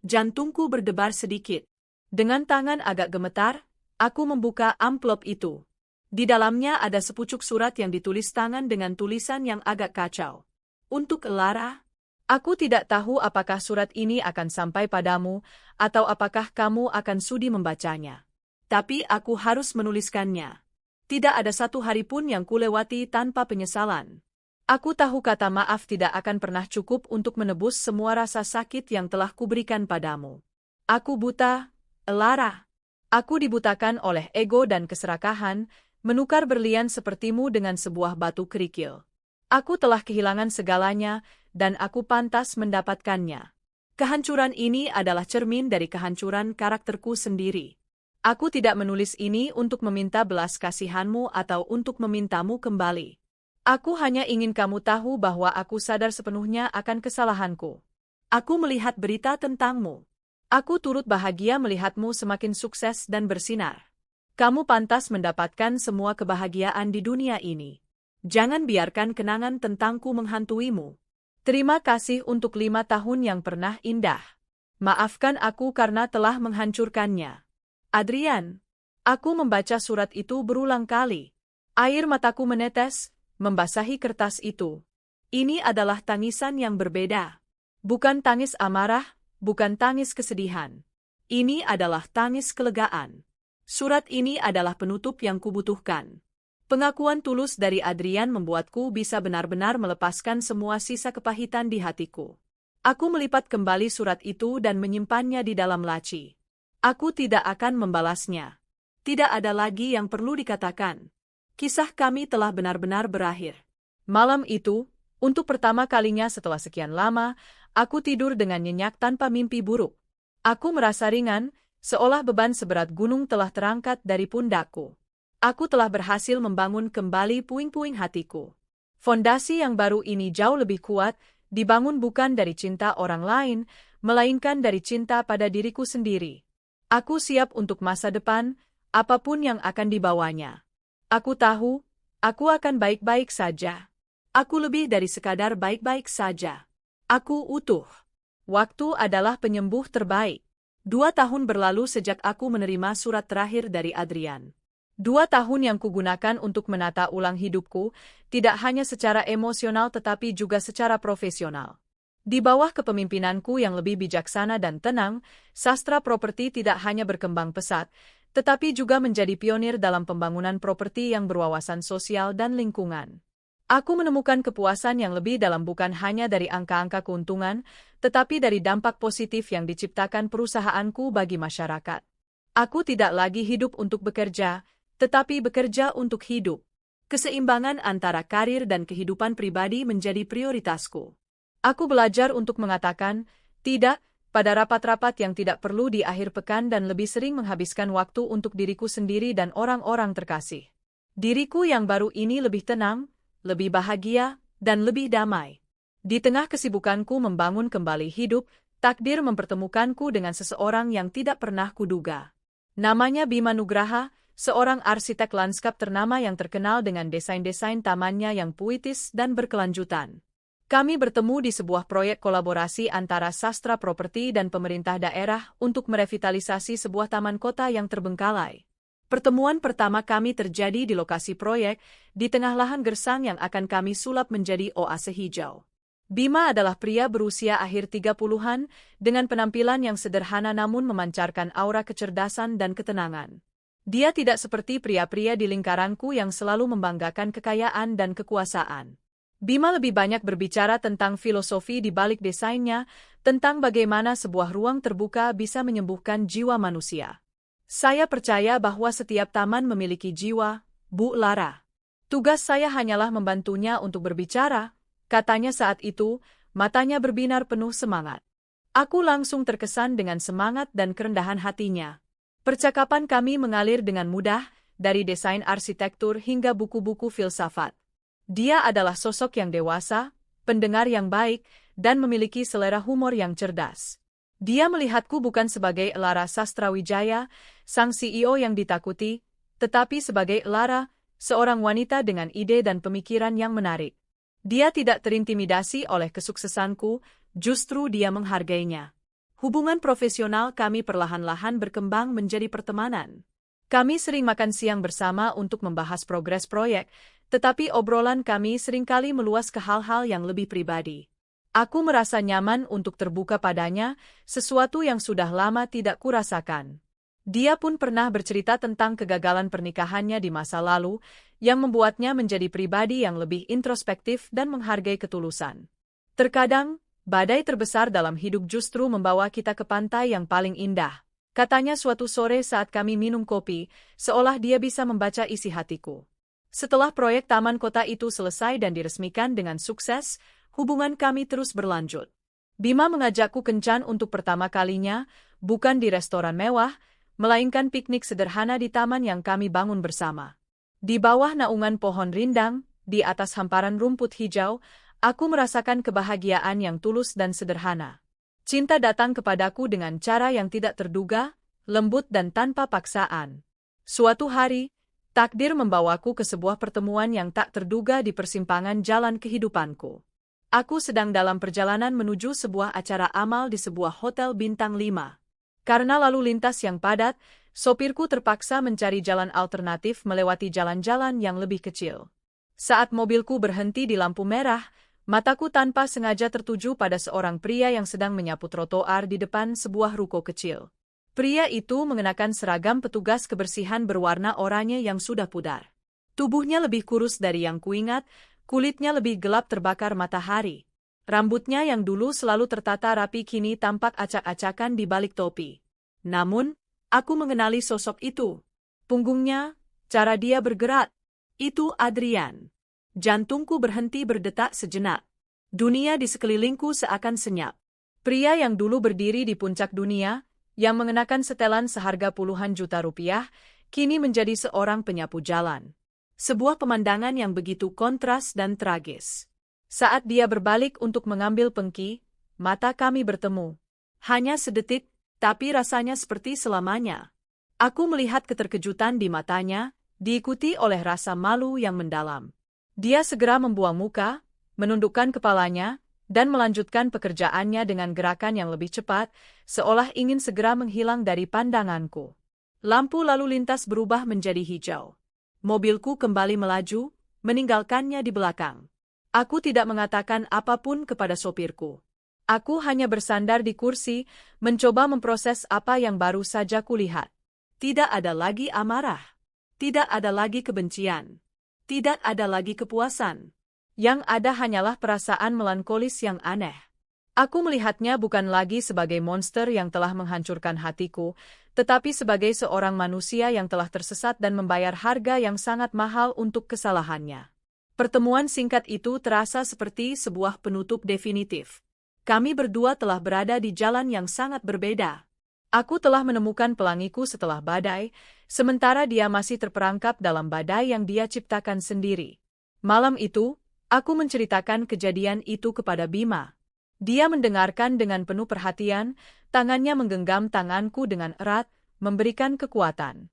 A: Jantungku berdebar sedikit. Dengan tangan agak gemetar, aku membuka amplop itu. Di dalamnya ada sepucuk surat yang ditulis tangan dengan tulisan yang agak kacau. "Untuk Lara." Aku tidak tahu apakah surat ini akan sampai padamu, atau apakah kamu akan sudi membacanya. Tapi aku harus menuliskannya. Tidak ada satu hari pun yang kulewati tanpa penyesalan. Aku tahu kata maaf tidak akan pernah cukup untuk menebus semua rasa sakit yang telah kuberikan padamu. Aku buta, Lara. Aku dibutakan oleh ego dan keserakahan, menukar berlian sepertimu dengan sebuah batu kerikil. Aku telah kehilangan segalanya, dan aku pantas mendapatkannya. Kehancuran ini adalah cermin dari kehancuran karakterku sendiri. Aku tidak menulis ini untuk meminta belas kasihanmu atau untuk memintamu kembali. Aku hanya ingin kamu tahu bahwa aku sadar sepenuhnya akan kesalahanku. Aku melihat berita tentangmu. Aku turut bahagia melihatmu semakin sukses dan bersinar. Kamu pantas mendapatkan semua kebahagiaan di dunia ini. Jangan biarkan kenangan tentangku menghantuimu. Terima kasih untuk 5 tahun yang pernah indah. Maafkan aku karena telah menghancurkannya. Adrian. Aku membaca surat itu berulang kali. Air mataku menetes, membasahi kertas itu. Ini adalah tangisan yang berbeda. Bukan tangis amarah, bukan tangis kesedihan. Ini adalah tangis kelegaan. Surat ini adalah penutup yang kubutuhkan. Pengakuan tulus dari Adrian membuatku bisa benar-benar melepaskan semua sisa kepahitan di hatiku. Aku melipat kembali surat itu dan menyimpannya di dalam laci. Aku tidak akan membalasnya. Tidak ada lagi yang perlu dikatakan. Kisah kami telah benar-benar berakhir. Malam itu, untuk pertama kalinya setelah sekian lama, aku tidur dengan nyenyak tanpa mimpi buruk. Aku merasa ringan, seolah beban seberat gunung telah terangkat dari pundakku. Aku telah berhasil membangun kembali puing-puing hatiku. Fondasi yang baru ini jauh lebih kuat, dibangun bukan dari cinta orang lain, melainkan dari cinta pada diriku sendiri. Aku siap untuk masa depan, apapun yang akan dibawanya. Aku tahu, aku akan baik-baik saja. Aku lebih dari sekadar baik-baik saja. Aku utuh. Waktu adalah penyembuh terbaik. 2 tahun berlalu sejak aku menerima surat terakhir dari Adrian. 2 tahun yang kugunakan untuk menata ulang hidupku, tidak hanya secara emosional tetapi juga secara profesional. Di bawah kepemimpinanku yang lebih bijaksana dan tenang, sastra properti tidak hanya berkembang pesat, tetapi juga menjadi pionir dalam pembangunan properti yang berwawasan sosial dan lingkungan. Aku menemukan kepuasan yang lebih dalam bukan hanya dari angka-angka keuntungan, tetapi dari dampak positif yang diciptakan perusahaanku bagi masyarakat. Aku tidak lagi hidup untuk bekerja, tetapi bekerja untuk hidup. Keseimbangan antara karir dan kehidupan pribadi menjadi prioritasku. Aku belajar untuk mengatakan tidak pada rapat-rapat yang tidak perlu di akhir pekan dan lebih sering menghabiskan waktu untuk diriku sendiri dan orang-orang terkasih. Diriku yang baru ini lebih tenang, lebih bahagia, dan lebih damai. Di tengah kesibukanku membangun kembali hidup, takdir mempertemukanku dengan seseorang yang tidak pernah kuduga. Namanya Bima Nugraha, seorang arsitek lanskap ternama yang terkenal dengan desain-desain tamannya yang puitis dan berkelanjutan. Kami bertemu di sebuah proyek kolaborasi antara sastra properti dan pemerintah daerah untuk merevitalisasi sebuah taman kota yang terbengkalai. Pertemuan pertama kami terjadi di lokasi proyek, di tengah lahan gersang yang akan kami sulap menjadi oase hijau. Bima adalah pria berusia akhir 30-an, dengan penampilan yang sederhana namun memancarkan aura kecerdasan dan ketenangan. Dia tidak seperti pria-pria di lingkaranku yang selalu membanggakan kekayaan dan kekuasaan. Bima lebih banyak berbicara tentang filosofi di balik desainnya, tentang bagaimana sebuah ruang terbuka bisa menyembuhkan jiwa manusia. Saya percaya bahwa setiap taman memiliki jiwa, Bu Lara. Tugas saya hanyalah membantunya untuk berbicara, katanya saat itu, matanya berbinar penuh semangat. Aku langsung terkesan dengan semangat dan kerendahan hatinya. Percakapan kami mengalir dengan mudah, dari desain arsitektur hingga buku-buku filsafat. Dia adalah sosok yang dewasa, pendengar yang baik, dan memiliki selera humor yang cerdas. Dia melihatku bukan sebagai Elara Sastrawijaya, sang CEO yang ditakuti, tetapi sebagai Elara, seorang wanita dengan ide dan pemikiran yang menarik. Dia tidak terintimidasi oleh kesuksesanku, justru dia menghargainya. Hubungan profesional kami perlahan-lahan berkembang menjadi pertemanan. Kami sering makan siang bersama untuk membahas progres proyek, tetapi obrolan kami seringkali meluas ke hal-hal yang lebih pribadi. Aku merasa nyaman untuk terbuka padanya, sesuatu yang sudah lama tidak kurasakan. Dia pun pernah bercerita tentang kegagalan pernikahannya di masa lalu, yang membuatnya menjadi pribadi yang lebih introspektif dan menghargai ketulusan. Terkadang, badai terbesar dalam hidup justru membawa kita ke pantai yang paling indah. Katanya suatu sore saat kami minum kopi, seolah dia bisa membaca isi hatiku. Setelah proyek taman kota itu selesai dan diresmikan dengan sukses, hubungan kami terus berlanjut. Bima mengajakku kencan untuk pertama kalinya, bukan di restoran mewah, melainkan piknik sederhana di taman yang kami bangun bersama. Di bawah naungan pohon rindang, di atas hamparan rumput hijau, aku merasakan kebahagiaan yang tulus dan sederhana. Cinta datang kepadaku dengan cara yang tidak terduga, lembut dan tanpa paksaan. Suatu hari, takdir membawaku ke sebuah pertemuan yang tak terduga di persimpangan jalan kehidupanku. Aku sedang dalam perjalanan menuju sebuah acara amal di sebuah hotel bintang 5. Karena lalu lintas yang padat, sopirku terpaksa mencari jalan alternatif melewati jalan-jalan yang lebih kecil. Saat mobilku berhenti di lampu merah, mataku tanpa sengaja tertuju pada seorang pria yang sedang menyapu trotoar di depan sebuah ruko kecil. Pria itu mengenakan seragam petugas kebersihan berwarna oranye yang sudah pudar. Tubuhnya lebih kurus dari yang kuingat, kulitnya lebih gelap terbakar matahari. Rambutnya yang dulu selalu tertata rapi kini tampak acak-acakan di balik topi. Namun, aku mengenali sosok itu. Punggungnya, cara dia bergerak. Itu Adrian. Jantungku berhenti berdetak sejenak. Dunia di sekelilingku seakan senyap. Pria yang dulu berdiri di puncak dunia, yang mengenakan setelan seharga puluhan juta rupiah, kini menjadi seorang penyapu jalan. Sebuah pemandangan yang begitu kontras dan tragis. Saat dia berbalik untuk mengambil pengki, mata kami bertemu. Hanya sedetik, tapi rasanya seperti selamanya. Aku melihat keterkejutan di matanya, diikuti oleh rasa malu yang mendalam. Dia segera membuang muka, menundukkan kepalanya, dan melanjutkan pekerjaannya dengan gerakan yang lebih cepat, seolah ingin segera menghilang dari pandanganku. Lampu lalu lintas berubah menjadi hijau. Mobilku kembali melaju, meninggalkannya di belakang. Aku tidak mengatakan apapun kepada sopirku. Aku hanya bersandar di kursi, mencoba memproses apa yang baru saja kulihat. Tidak ada lagi amarah. Tidak ada lagi kebencian. Tidak ada lagi kepuasan. Yang ada hanyalah perasaan melankolis yang aneh. Aku melihatnya bukan lagi sebagai monster yang telah menghancurkan hatiku, tetapi sebagai seorang manusia yang telah tersesat dan membayar harga yang sangat mahal untuk kesalahannya. Pertemuan singkat itu terasa seperti sebuah penutup definitif. Kami berdua telah berada di jalan yang sangat berbeda. Aku telah menemukan pelangiku setelah badai, sementara dia masih terperangkap dalam badai yang dia ciptakan sendiri. Malam itu, aku menceritakan kejadian itu kepada Bima. Dia mendengarkan dengan penuh perhatian, tangannya menggenggam tanganku dengan erat, memberikan kekuatan.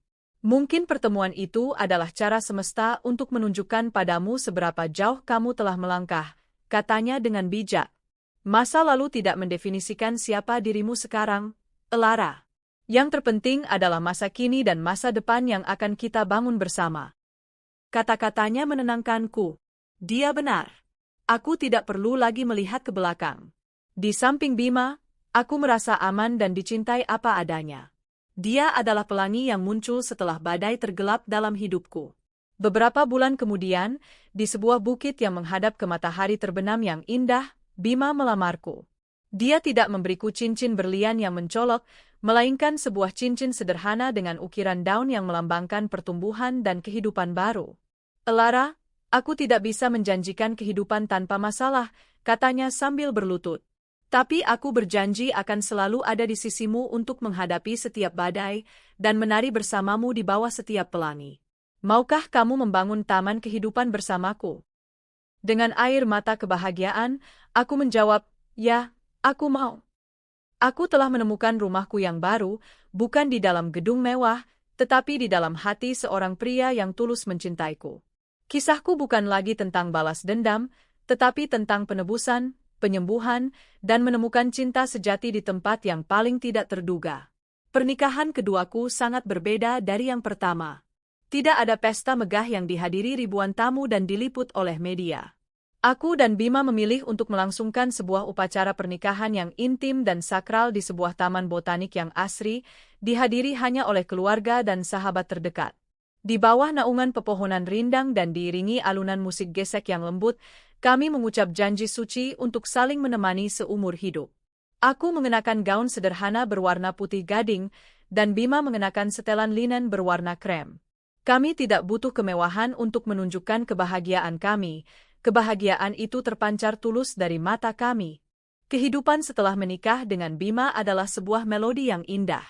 A: Mungkin pertemuan itu adalah cara semesta untuk menunjukkan padamu seberapa jauh kamu telah melangkah, katanya dengan bijak. Masa lalu tidak mendefinisikan siapa dirimu sekarang, Elara. Yang terpenting adalah masa kini dan masa depan yang akan kita bangun bersama. Kata-katanya menenangkanku. Dia benar. Aku tidak perlu lagi melihat ke belakang. Di samping Bima, aku merasa aman dan dicintai apa adanya. Dia adalah pelangi yang muncul setelah badai tergelap dalam hidupku. Beberapa bulan kemudian, di sebuah bukit yang menghadap ke matahari terbenam yang indah, Bima melamarku. Dia tidak memberiku cincin berlian yang mencolok, melainkan sebuah cincin sederhana dengan ukiran daun yang melambangkan pertumbuhan dan kehidupan baru. Elara, Aku tidak bisa menjanjikan kehidupan tanpa masalah, katanya sambil berlutut. Tapi aku berjanji akan selalu ada di sisimu untuk menghadapi setiap badai dan menari bersamamu di bawah setiap pelangi. Maukah kamu membangun taman kehidupan bersamaku? Dengan air mata kebahagiaan, aku menjawab, ya, aku mau. Aku telah menemukan rumahku yang baru, bukan di dalam gedung mewah, tetapi di dalam hati seorang pria yang tulus mencintaiku. Kisahku bukan lagi tentang balas dendam, tetapi tentang penebusan, penyembuhan, dan menemukan cinta sejati di tempat yang paling tidak terduga. Pernikahan keduaku sangat berbeda dari yang pertama. Tidak ada pesta megah yang dihadiri ribuan tamu dan diliput oleh media. Aku dan Bima memilih untuk melangsungkan sebuah upacara pernikahan yang intim dan sakral di sebuah taman botanik yang asri, dihadiri hanya oleh keluarga dan sahabat terdekat. Di bawah naungan pepohonan rindang dan diiringi alunan musik gesek yang lembut, kami mengucap janji suci untuk saling menemani seumur hidup. Aku mengenakan gaun sederhana berwarna putih gading, dan Bima mengenakan setelan linen berwarna krem. Kami tidak butuh kemewahan untuk menunjukkan kebahagiaan kami. Kebahagiaan itu terpancar tulus dari mata kami. Kehidupan setelah menikah dengan Bima adalah sebuah melodi yang indah.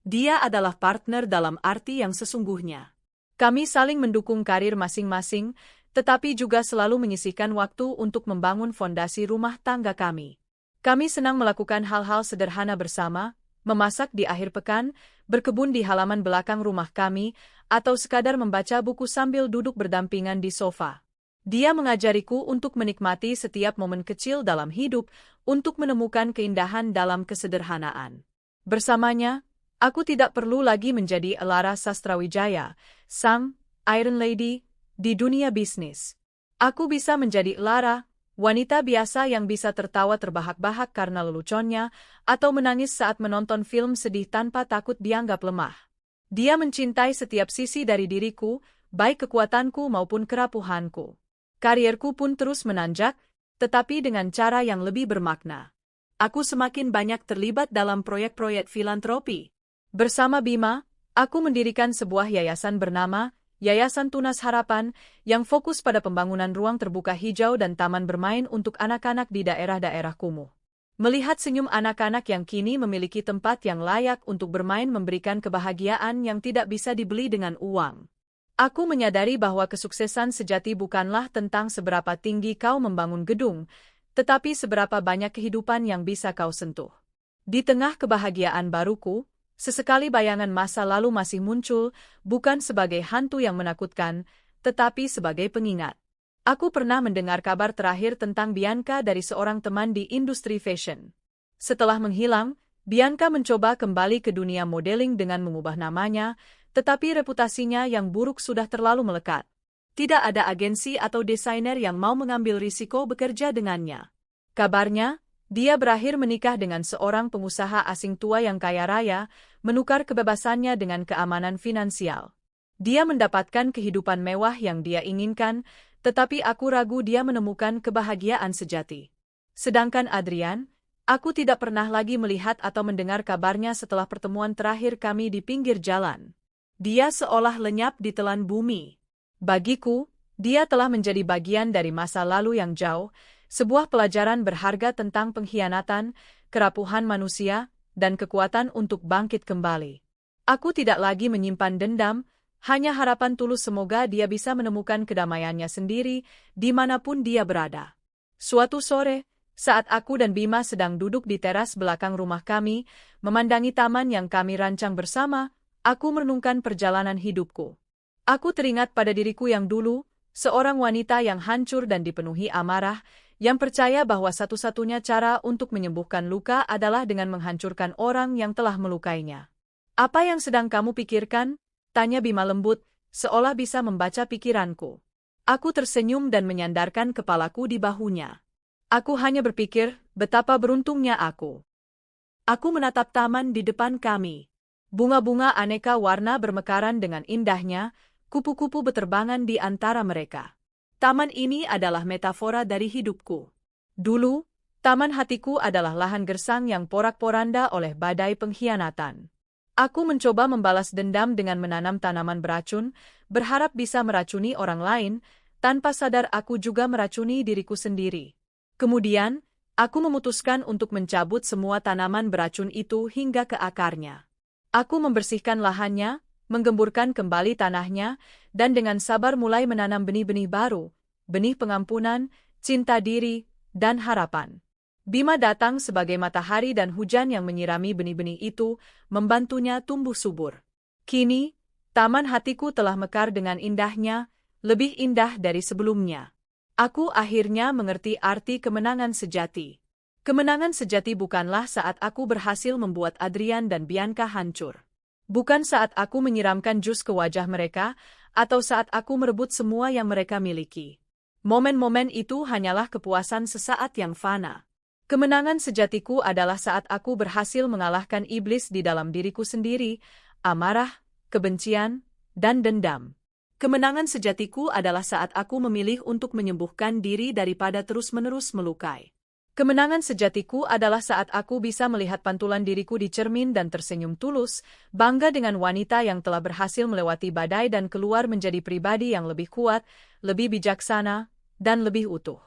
A: Dia adalah partner dalam arti yang sesungguhnya. Kami saling mendukung karir masing-masing, tetapi juga selalu menyisihkan waktu untuk membangun fondasi rumah tangga kami. Kami senang melakukan hal-hal sederhana bersama, memasak di akhir pekan, berkebun di halaman belakang rumah kami, atau sekadar membaca buku sambil duduk berdampingan di sofa. Dia mengajariku untuk menikmati setiap momen kecil dalam hidup, untuk menemukan keindahan dalam kesederhanaan. Bersamanya, aku tidak perlu lagi menjadi Elara Sastrawijaya, sang Iron Lady, di dunia bisnis. Aku bisa menjadi Elara, wanita biasa yang bisa tertawa terbahak-bahak karena leluconnya, atau menangis saat menonton film sedih tanpa takut dianggap lemah. Dia mencintai setiap sisi dari diriku, baik kekuatanku maupun kerapuhanku. Karierku pun terus menanjak, tetapi dengan cara yang lebih bermakna. Aku semakin banyak terlibat dalam proyek-proyek filantropi. Bersama Bima, aku mendirikan sebuah yayasan bernama Yayasan Tunas Harapan, yang fokus pada pembangunan ruang terbuka hijau dan taman bermain untuk anak-anak di daerah-daerah kumuh. Melihat senyum anak-anak yang kini memiliki tempat yang layak untuk bermain memberikan kebahagiaan yang tidak bisa dibeli dengan uang. Aku menyadari bahwa kesuksesan sejati bukanlah tentang seberapa tinggi kau membangun gedung, tetapi seberapa banyak kehidupan yang bisa kau sentuh. Di tengah kebahagiaan baruku, sesekali bayangan masa lalu masih muncul, bukan sebagai hantu yang menakutkan, tetapi sebagai pengingat. Aku pernah mendengar kabar terakhir tentang Bianca dari seorang teman di industri fashion. Setelah menghilang, Bianca mencoba kembali ke dunia modeling dengan mengubah namanya, tetapi reputasinya yang buruk sudah terlalu melekat. Tidak ada agensi atau desainer yang mau mengambil risiko bekerja dengannya. Kabarnya, dia berakhir menikah dengan seorang pengusaha asing tua yang kaya raya, menukar kebebasannya dengan keamanan finansial. Dia mendapatkan kehidupan mewah yang dia inginkan, tetapi aku ragu dia menemukan kebahagiaan sejati. Sedangkan Adrian, aku tidak pernah lagi melihat atau mendengar kabarnya setelah pertemuan terakhir kami di pinggir jalan. Dia seolah lenyap di telan bumi. Bagiku, dia telah menjadi bagian dari masa lalu yang jauh, sebuah pelajaran berharga tentang pengkhianatan, kerapuhan manusia, dan kekuatan untuk bangkit kembali. Aku tidak lagi menyimpan dendam, hanya harapan tulus semoga dia bisa menemukan kedamaiannya sendiri, dimanapun dia berada. Suatu sore, saat aku dan Bima sedang duduk di teras belakang rumah kami, memandangi taman yang kami rancang bersama, aku merenungkan perjalanan hidupku. Aku teringat pada diriku yang dulu, seorang wanita yang hancur dan dipenuhi amarah, yang percaya bahwa satu-satunya cara untuk menyembuhkan luka adalah dengan menghancurkan orang yang telah melukainya. Apa yang sedang kamu pikirkan? Tanya Bima lembut, seolah bisa membaca pikiranku. Aku tersenyum dan menyandarkan kepalaku di bahunya. Aku hanya berpikir, betapa beruntungnya aku. Aku menatap taman di depan kami. Bunga-bunga aneka warna bermekaran dengan indahnya, kupu-kupu beterbangan di antara mereka. Taman ini adalah metafora dari hidupku. Dulu, taman hatiku adalah lahan gersang yang porak-poranda oleh badai pengkhianatan. Aku mencoba membalas dendam dengan menanam tanaman beracun, berharap bisa meracuni orang lain, Tanpa sadar aku juga meracuni diriku sendiri. Kemudian, aku memutuskan untuk mencabut semua tanaman beracun itu hingga ke akarnya. Aku membersihkan lahannya, menggemburkan kembali tanahnya, dan dengan sabar mulai menanam benih-benih baru, benih pengampunan, cinta diri, dan harapan. Bima datang sebagai matahari dan hujan yang menyirami benih-benih itu, membantunya tumbuh subur. Kini, taman hatiku telah mekar dengan indahnya, lebih indah dari sebelumnya. Aku akhirnya mengerti arti kemenangan sejati. Kemenangan sejati bukanlah saat aku berhasil membuat Adrian dan Bianca hancur. Bukan saat aku menyiramkan jus ke wajah mereka, atau saat aku merebut semua yang mereka miliki. Momen-momen itu hanyalah kepuasan sesaat yang fana. Kemenangan sejatiku adalah saat aku berhasil mengalahkan iblis di dalam diriku sendiri, amarah, kebencian, dan dendam. Kemenangan sejatiku adalah saat aku memilih untuk menyembuhkan diri daripada terus-menerus melukai. Kemenangan sejatiku adalah saat aku bisa melihat pantulan diriku di cermin dan tersenyum tulus, bangga dengan wanita yang telah berhasil melewati badai dan keluar menjadi pribadi yang lebih kuat, lebih bijaksana, dan lebih utuh.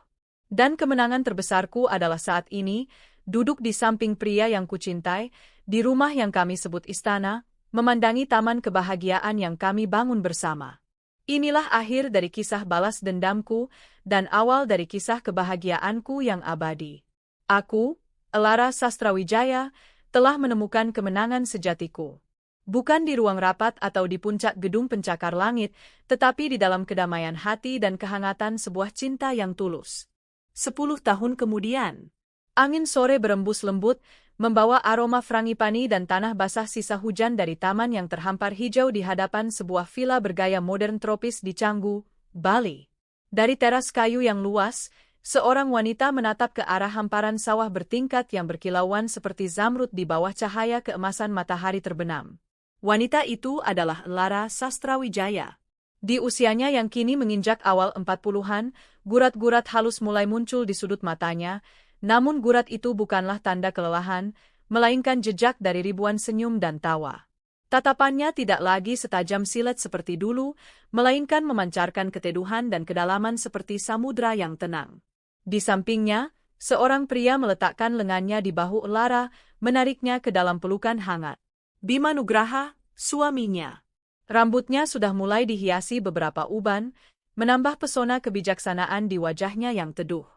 A: Dan kemenangan terbesarku adalah saat ini, duduk di samping pria yang kucintai, di rumah yang kami sebut istana, memandangi taman kebahagiaan yang kami bangun bersama. Inilah akhir dari kisah balas dendamku, dan awal dari kisah kebahagiaanku yang abadi. Aku, Elara Sastrawijaya, telah menemukan kemenangan sejatiku. Bukan di ruang rapat atau di puncak gedung pencakar langit, tetapi di dalam kedamaian hati dan kehangatan sebuah cinta yang tulus. 10 tahun kemudian, angin sore berembus lembut, membawa aroma frangipani dan tanah basah sisa hujan dari taman yang terhampar hijau di hadapan sebuah villa bergaya modern tropis di Canggu, Bali. Dari teras kayu yang luas, seorang wanita menatap ke arah hamparan sawah bertingkat yang berkilauan seperti zamrud di bawah cahaya keemasan matahari terbenam. Wanita itu adalah Elara Sastrawijaya. Di usianya yang kini menginjak awal 40-an, gurat-gurat halus mulai muncul di sudut matanya, namun gurat itu bukanlah tanda kelelahan, melainkan jejak dari ribuan senyum dan tawa. Tatapannya tidak lagi setajam silet seperti dulu, melainkan memancarkan keteduhan dan kedalaman seperti samudra yang tenang. Di sampingnya, seorang pria meletakkan lengannya di bahu Elara, menariknya ke dalam pelukan hangat. Bima Nugraha, suaminya. Rambutnya sudah mulai dihiasi beberapa uban, menambah pesona kebijaksanaan di wajahnya yang teduh.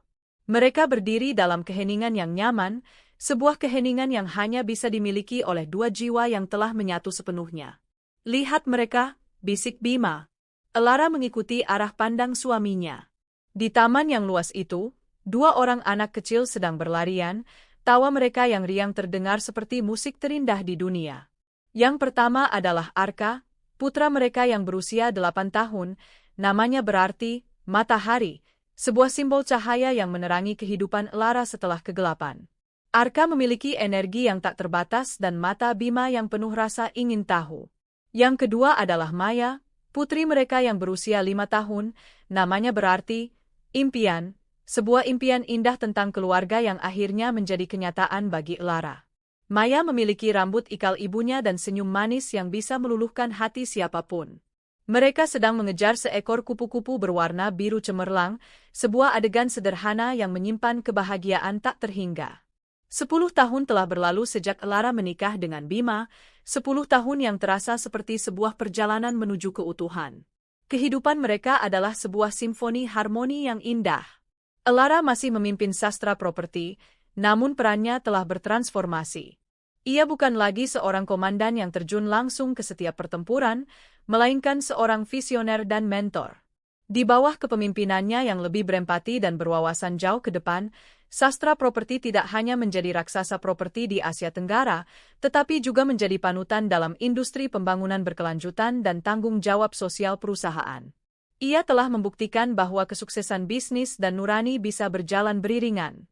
A: Mereka berdiri dalam keheningan yang nyaman, sebuah keheningan yang hanya bisa dimiliki oleh dua jiwa yang telah menyatu sepenuhnya. Lihat mereka, bisik Bima. Elara mengikuti arah pandang suaminya. Di taman yang luas itu, dua orang anak kecil sedang berlarian, tawa mereka yang riang terdengar seperti musik terindah di dunia. Yang pertama adalah Arka, putra mereka yang berusia 8 tahun, namanya berarti matahari, sebuah simbol cahaya yang menerangi kehidupan Elara setelah kegelapan. Arka memiliki energi yang tak terbatas dan mata Bima yang penuh rasa ingin tahu. Yang kedua adalah Maya, putri mereka yang berusia 5 tahun, namanya berarti impian, sebuah impian indah tentang keluarga yang akhirnya menjadi kenyataan bagi Elara. Maya memiliki rambut ikal ibunya dan senyum manis yang bisa meluluhkan hati siapapun. Mereka sedang mengejar seekor kupu-kupu berwarna biru cemerlang, sebuah adegan sederhana yang menyimpan kebahagiaan tak terhingga. 10 tahun telah berlalu sejak Elara menikah dengan Bima, 10 tahun yang terasa seperti sebuah perjalanan menuju keutuhan. Kehidupan mereka adalah sebuah simfoni harmoni yang indah. Elara masih memimpin sastra properti, namun perannya telah bertransformasi. Ia bukan lagi seorang komandan yang terjun langsung ke setiap pertempuran, melainkan seorang visioner dan mentor. Di bawah kepemimpinannya yang lebih berempati dan berwawasan jauh ke depan, sastra properti tidak hanya menjadi raksasa properti di Asia Tenggara, tetapi juga menjadi panutan dalam industri pembangunan berkelanjutan dan tanggung jawab sosial perusahaan. Ia telah membuktikan bahwa kesuksesan bisnis dan nurani bisa berjalan beriringan.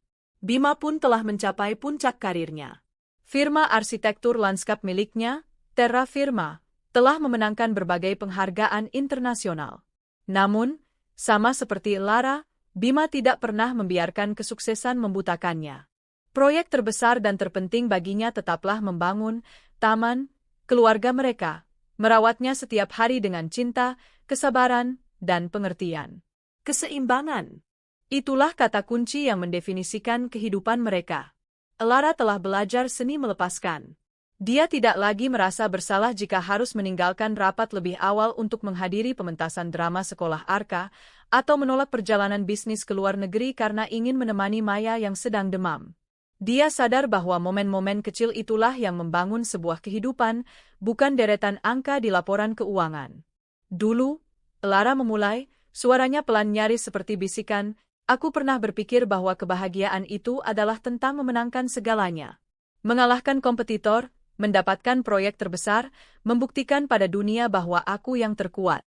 A: Bima pun telah mencapai puncak karirnya. Firma arsitektur lanskap miliknya, Terra Firma, telah memenangkan berbagai penghargaan internasional. Namun, sama seperti Elara, Bima tidak pernah membiarkan kesuksesan membutakannya. Proyek terbesar dan terpenting baginya tetaplah membangun taman, keluarga mereka, merawatnya setiap hari dengan cinta, kesabaran, dan pengertian.
B: Keseimbangan. Itulah kata kunci yang mendefinisikan kehidupan mereka. Elara telah belajar seni melepaskan. Dia tidak lagi merasa bersalah jika harus meninggalkan rapat lebih awal untuk menghadiri pementasan drama sekolah Arka, atau menolak perjalanan bisnis ke luar negeri karena ingin menemani Maya yang sedang demam. Dia sadar bahwa momen-momen kecil itulah yang membangun sebuah kehidupan, bukan deretan angka di laporan keuangan. Dulu, Elara memulai, suaranya pelan nyaris seperti bisikan, aku pernah berpikir bahwa kebahagiaan itu adalah tentang memenangkan segalanya. Mengalahkan kompetitor, mendapatkan proyek terbesar, membuktikan pada dunia bahwa aku yang terkuat.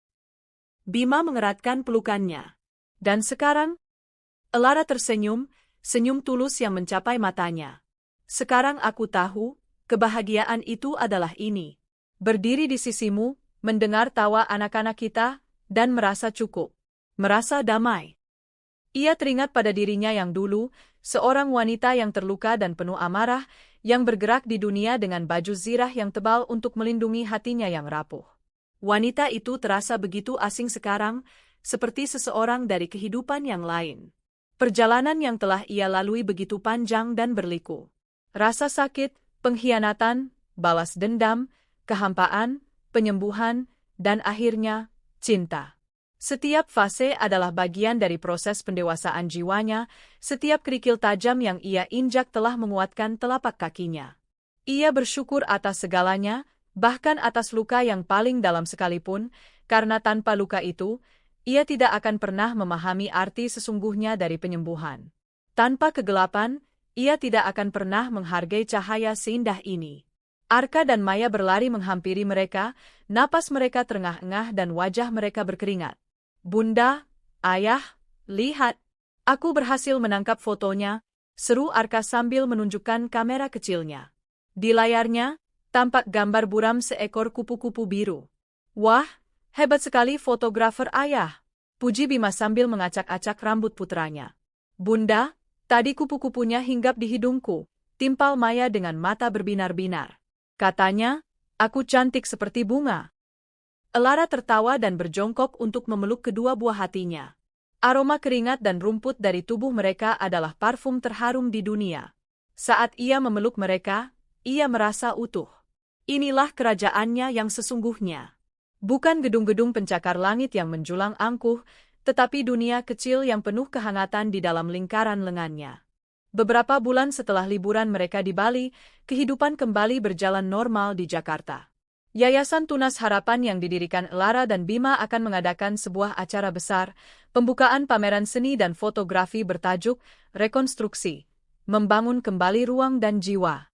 A: Bima mengeratkan pelukannya.
B: Dan sekarang? Elara tersenyum, senyum tulus yang mencapai matanya. Sekarang aku tahu, kebahagiaan itu adalah ini. Berdiri di sisimu, mendengar tawa anak-anak kita, dan merasa cukup. Merasa damai. Ia teringat pada dirinya yang dulu, seorang wanita yang terluka dan penuh amarah, yang bergerak di dunia dengan baju zirah yang tebal untuk melindungi hatinya yang rapuh. Wanita itu terasa begitu asing sekarang, seperti seseorang dari kehidupan yang lain. Perjalanan yang telah ia lalui begitu panjang dan berliku. Rasa sakit, pengkhianatan, balas dendam, kehampaan, penyembuhan, dan akhirnya, cinta. Setiap fase adalah bagian dari proses pendewasaan jiwanya, setiap kerikil tajam yang ia injak telah menguatkan telapak kakinya. Ia bersyukur atas segalanya, bahkan atas luka yang paling dalam sekalipun, karena tanpa luka itu, ia tidak akan pernah memahami arti sesungguhnya dari penyembuhan. Tanpa kegelapan, ia tidak akan pernah menghargai cahaya seindah ini. Arka dan Maya berlari menghampiri mereka, napas mereka terengah-engah dan wajah mereka berkeringat. Bunda, ayah, lihat, aku berhasil menangkap fotonya, seru Arka sambil menunjukkan kamera kecilnya. Di layarnya, tampak gambar buram seekor kupu-kupu biru. Wah, hebat sekali fotografer ayah, puji Bima sambil mengacak-acak rambut putranya. Bunda, tadi kupu-kupunya hinggap di hidungku, timpal Maya dengan mata berbinar-binar. Katanya, aku cantik seperti bunga. Elara tertawa dan berjongkok untuk memeluk kedua buah hatinya. Aroma keringat dan rumput dari tubuh mereka adalah parfum terharum di dunia. Saat ia memeluk mereka, ia merasa utuh. Inilah kerajaannya yang sesungguhnya. Bukan gedung-gedung pencakar langit yang menjulang angkuh, tetapi dunia kecil yang penuh kehangatan di dalam lingkaran lengannya. Beberapa bulan setelah liburan mereka di Bali, kehidupan kembali berjalan normal di Jakarta. Yayasan Tunas Harapan yang didirikan Elara dan Bima akan mengadakan sebuah acara besar, pembukaan pameran seni dan fotografi bertajuk Rekonstruksi, Membangun Kembali Ruang dan Jiwa.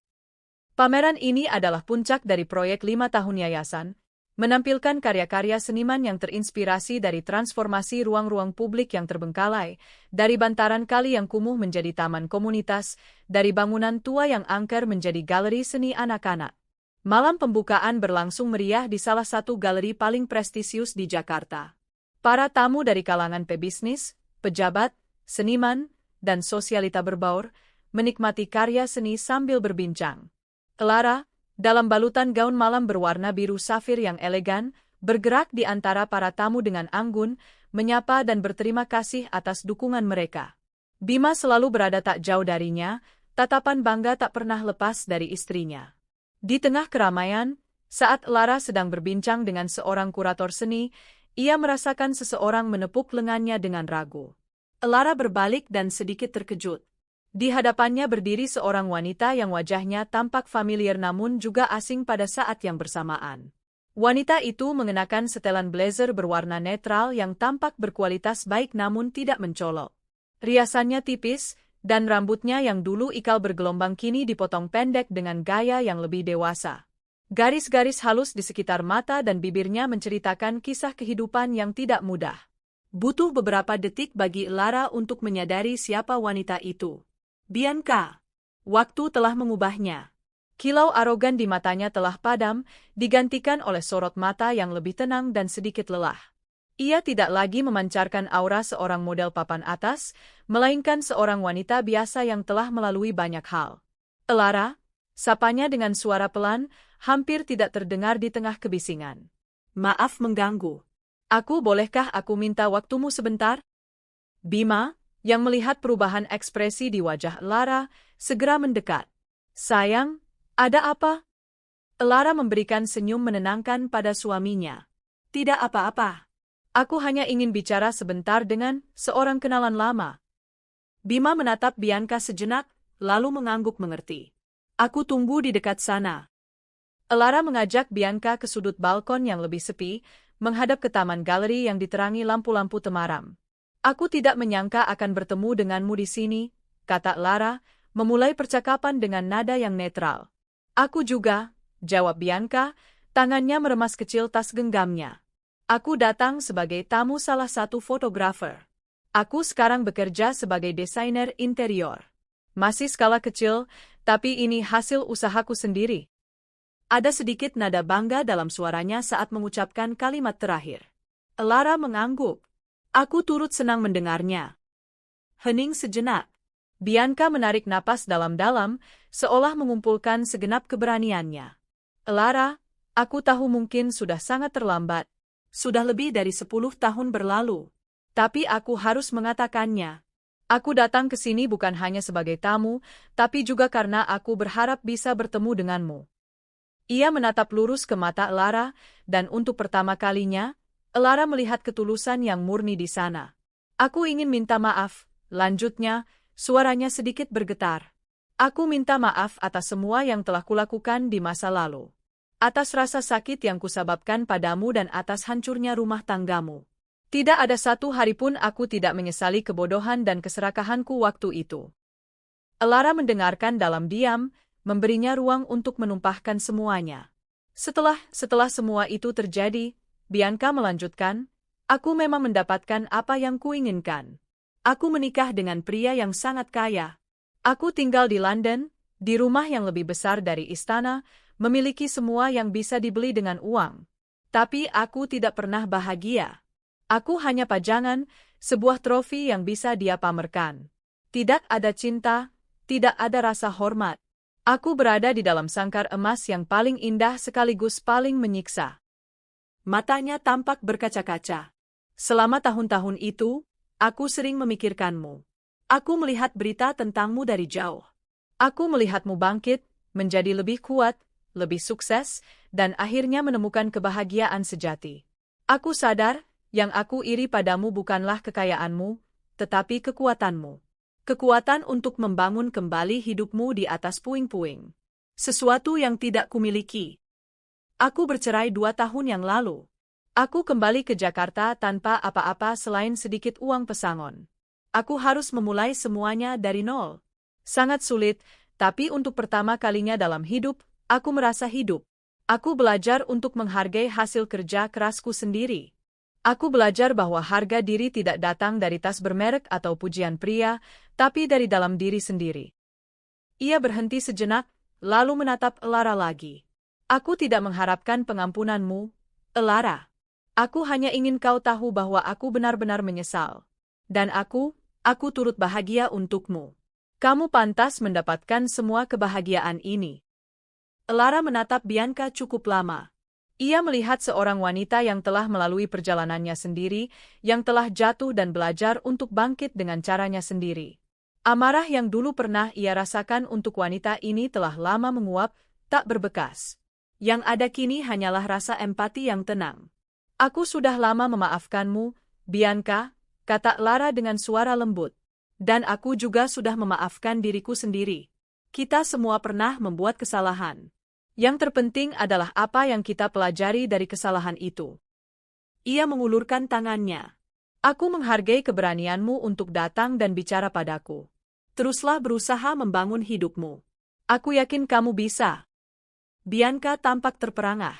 B: Pameran ini adalah puncak dari proyek 5 tahun yayasan, menampilkan karya-karya seniman yang terinspirasi dari transformasi ruang-ruang publik yang terbengkalai, dari bantaran kali yang kumuh menjadi taman komunitas, dari bangunan tua yang angker menjadi galeri seni anak-anak. Malam pembukaan berlangsung meriah di salah satu galeri paling prestisius di Jakarta. Para tamu dari kalangan pebisnis, pejabat, seniman, dan sosialita berbaur, menikmati karya seni sambil berbincang. Elara, dalam balutan gaun malam berwarna biru safir yang elegan, bergerak di antara para tamu dengan anggun, menyapa dan berterima kasih atas dukungan mereka. Bima selalu berada tak jauh darinya, tatapan bangga tak pernah lepas dari istrinya. Di tengah keramaian, saat Elara sedang berbincang dengan seorang kurator seni, ia merasakan seseorang menepuk lengannya dengan ragu. Elara berbalik dan sedikit terkejut. Di hadapannya berdiri seorang wanita yang wajahnya tampak familiar namun juga asing pada saat yang bersamaan. Wanita itu mengenakan setelan blazer berwarna netral yang tampak berkualitas baik namun tidak mencolok. Riasannya tipis, dan rambutnya yang dulu ikal bergelombang kini dipotong pendek dengan gaya yang lebih dewasa. Garis-garis halus di sekitar mata dan bibirnya menceritakan kisah kehidupan yang tidak mudah. Butuh beberapa detik bagi Elara untuk menyadari siapa wanita itu. Bianca. Waktu telah mengubahnya. Kilau arogan di matanya telah padam, digantikan oleh sorot mata yang lebih tenang dan sedikit lelah. Ia tidak lagi memancarkan aura seorang model papan atas, melainkan seorang wanita biasa yang telah melalui banyak hal. Elara, sapanya dengan suara pelan, hampir tidak terdengar di tengah kebisingan. Maaf mengganggu. Bolehkah aku minta waktumu sebentar?
A: Bima, yang melihat perubahan ekspresi di wajah Elara, segera mendekat. Sayang, ada apa? Elara memberikan senyum menenangkan pada suaminya. Tidak apa-apa. Aku hanya ingin bicara sebentar dengan seorang kenalan lama. Bima menatap Bianca sejenak, lalu mengangguk mengerti. Aku tunggu di dekat sana. Elara mengajak Bianca ke sudut balkon yang lebih sepi, menghadap ke taman galeri yang diterangi lampu-lampu temaram. Aku tidak menyangka akan bertemu denganmu di sini, kata Elara, memulai percakapan dengan nada yang netral. Aku juga, jawab Bianca, tangannya meremas kecil tas genggamnya. Aku datang sebagai tamu salah satu fotografer. Aku sekarang bekerja sebagai desainer interior. Masih skala kecil, tapi ini hasil usahaku sendiri. Ada sedikit nada bangga dalam suaranya saat mengucapkan kalimat terakhir. Elara mengangguk. Aku turut senang mendengarnya. Hening sejenak. Bianca menarik napas dalam-dalam, seolah mengumpulkan segenap keberaniannya. Elara, aku tahu mungkin sudah sangat terlambat. Sudah lebih dari 10 tahun berlalu. Tapi aku harus mengatakannya. Aku datang ke sini bukan hanya sebagai tamu, tapi juga karena aku berharap bisa bertemu denganmu. Ia menatap lurus ke mata Elara, dan untuk pertama kalinya, Elara melihat ketulusan yang murni di sana. Aku ingin minta maaf, lanjutnya, suaranya sedikit bergetar. Aku minta maaf atas semua yang telah kulakukan di masa lalu. Atas rasa sakit yang kusababkan padamu dan atas hancurnya rumah tanggamu. Tidak ada satu hari pun aku tidak menyesali kebodohan dan keserakahanku waktu itu. Elara mendengarkan dalam diam, memberinya ruang untuk menumpahkan semuanya. Setelah semua itu terjadi, Bianca melanjutkan, aku memang mendapatkan apa yang kuinginkan. Aku menikah dengan pria yang sangat kaya. Aku tinggal di London, di rumah yang lebih besar dari istana, memiliki semua yang bisa dibeli dengan uang. Tapi aku tidak pernah bahagia. Aku hanya pajangan, sebuah trofi yang bisa dia pamerkan. Tidak ada cinta, tidak ada rasa hormat. Aku berada di dalam sangkar emas yang paling indah sekaligus paling menyiksa. Matanya tampak berkaca-kaca. Selama tahun-tahun itu, aku sering memikirkanmu. Aku melihat berita tentangmu dari jauh. Aku melihatmu bangkit, menjadi lebih kuat, lebih sukses, dan akhirnya menemukan kebahagiaan sejati. Aku sadar, yang aku iri padamu bukanlah kekayaanmu, tetapi kekuatanmu. Kekuatan untuk membangun kembali hidupmu di atas puing-puing. Sesuatu yang tidak kumiliki. Aku bercerai 2 tahun yang lalu. Aku kembali ke Jakarta tanpa apa-apa selain sedikit uang pesangon. Aku harus memulai semuanya dari nol. Sangat sulit, tapi untuk pertama kalinya dalam hidup, aku merasa hidup. Aku belajar untuk menghargai hasil kerja kerasku sendiri. Aku belajar bahwa harga diri tidak datang dari tas bermerek atau pujian pria, tapi dari dalam diri sendiri. Ia berhenti sejenak, lalu menatap Elara lagi. Aku tidak mengharapkan pengampunanmu, Elara. Aku hanya ingin kau tahu bahwa aku benar-benar menyesal. Dan aku turut bahagia untukmu. Kamu pantas mendapatkan semua kebahagiaan ini. Elara menatap Bianca cukup lama. Ia melihat seorang wanita yang telah melalui perjalanannya sendiri, yang telah jatuh dan belajar untuk bangkit dengan caranya sendiri. Amarah yang dulu pernah ia rasakan untuk wanita ini telah lama menguap, tak berbekas. Yang ada kini hanyalah rasa empati yang tenang. Aku sudah lama memaafkanmu, Bianca, kata Elara dengan suara lembut. Dan aku juga sudah memaafkan diriku sendiri. Kita semua pernah membuat kesalahan. Yang terpenting adalah apa yang kita pelajari dari kesalahan itu. Ia mengulurkan tangannya. Aku menghargai keberanianmu untuk datang dan bicara padaku. Teruslah berusaha membangun hidupmu. Aku yakin kamu bisa. Bianca tampak terperangah.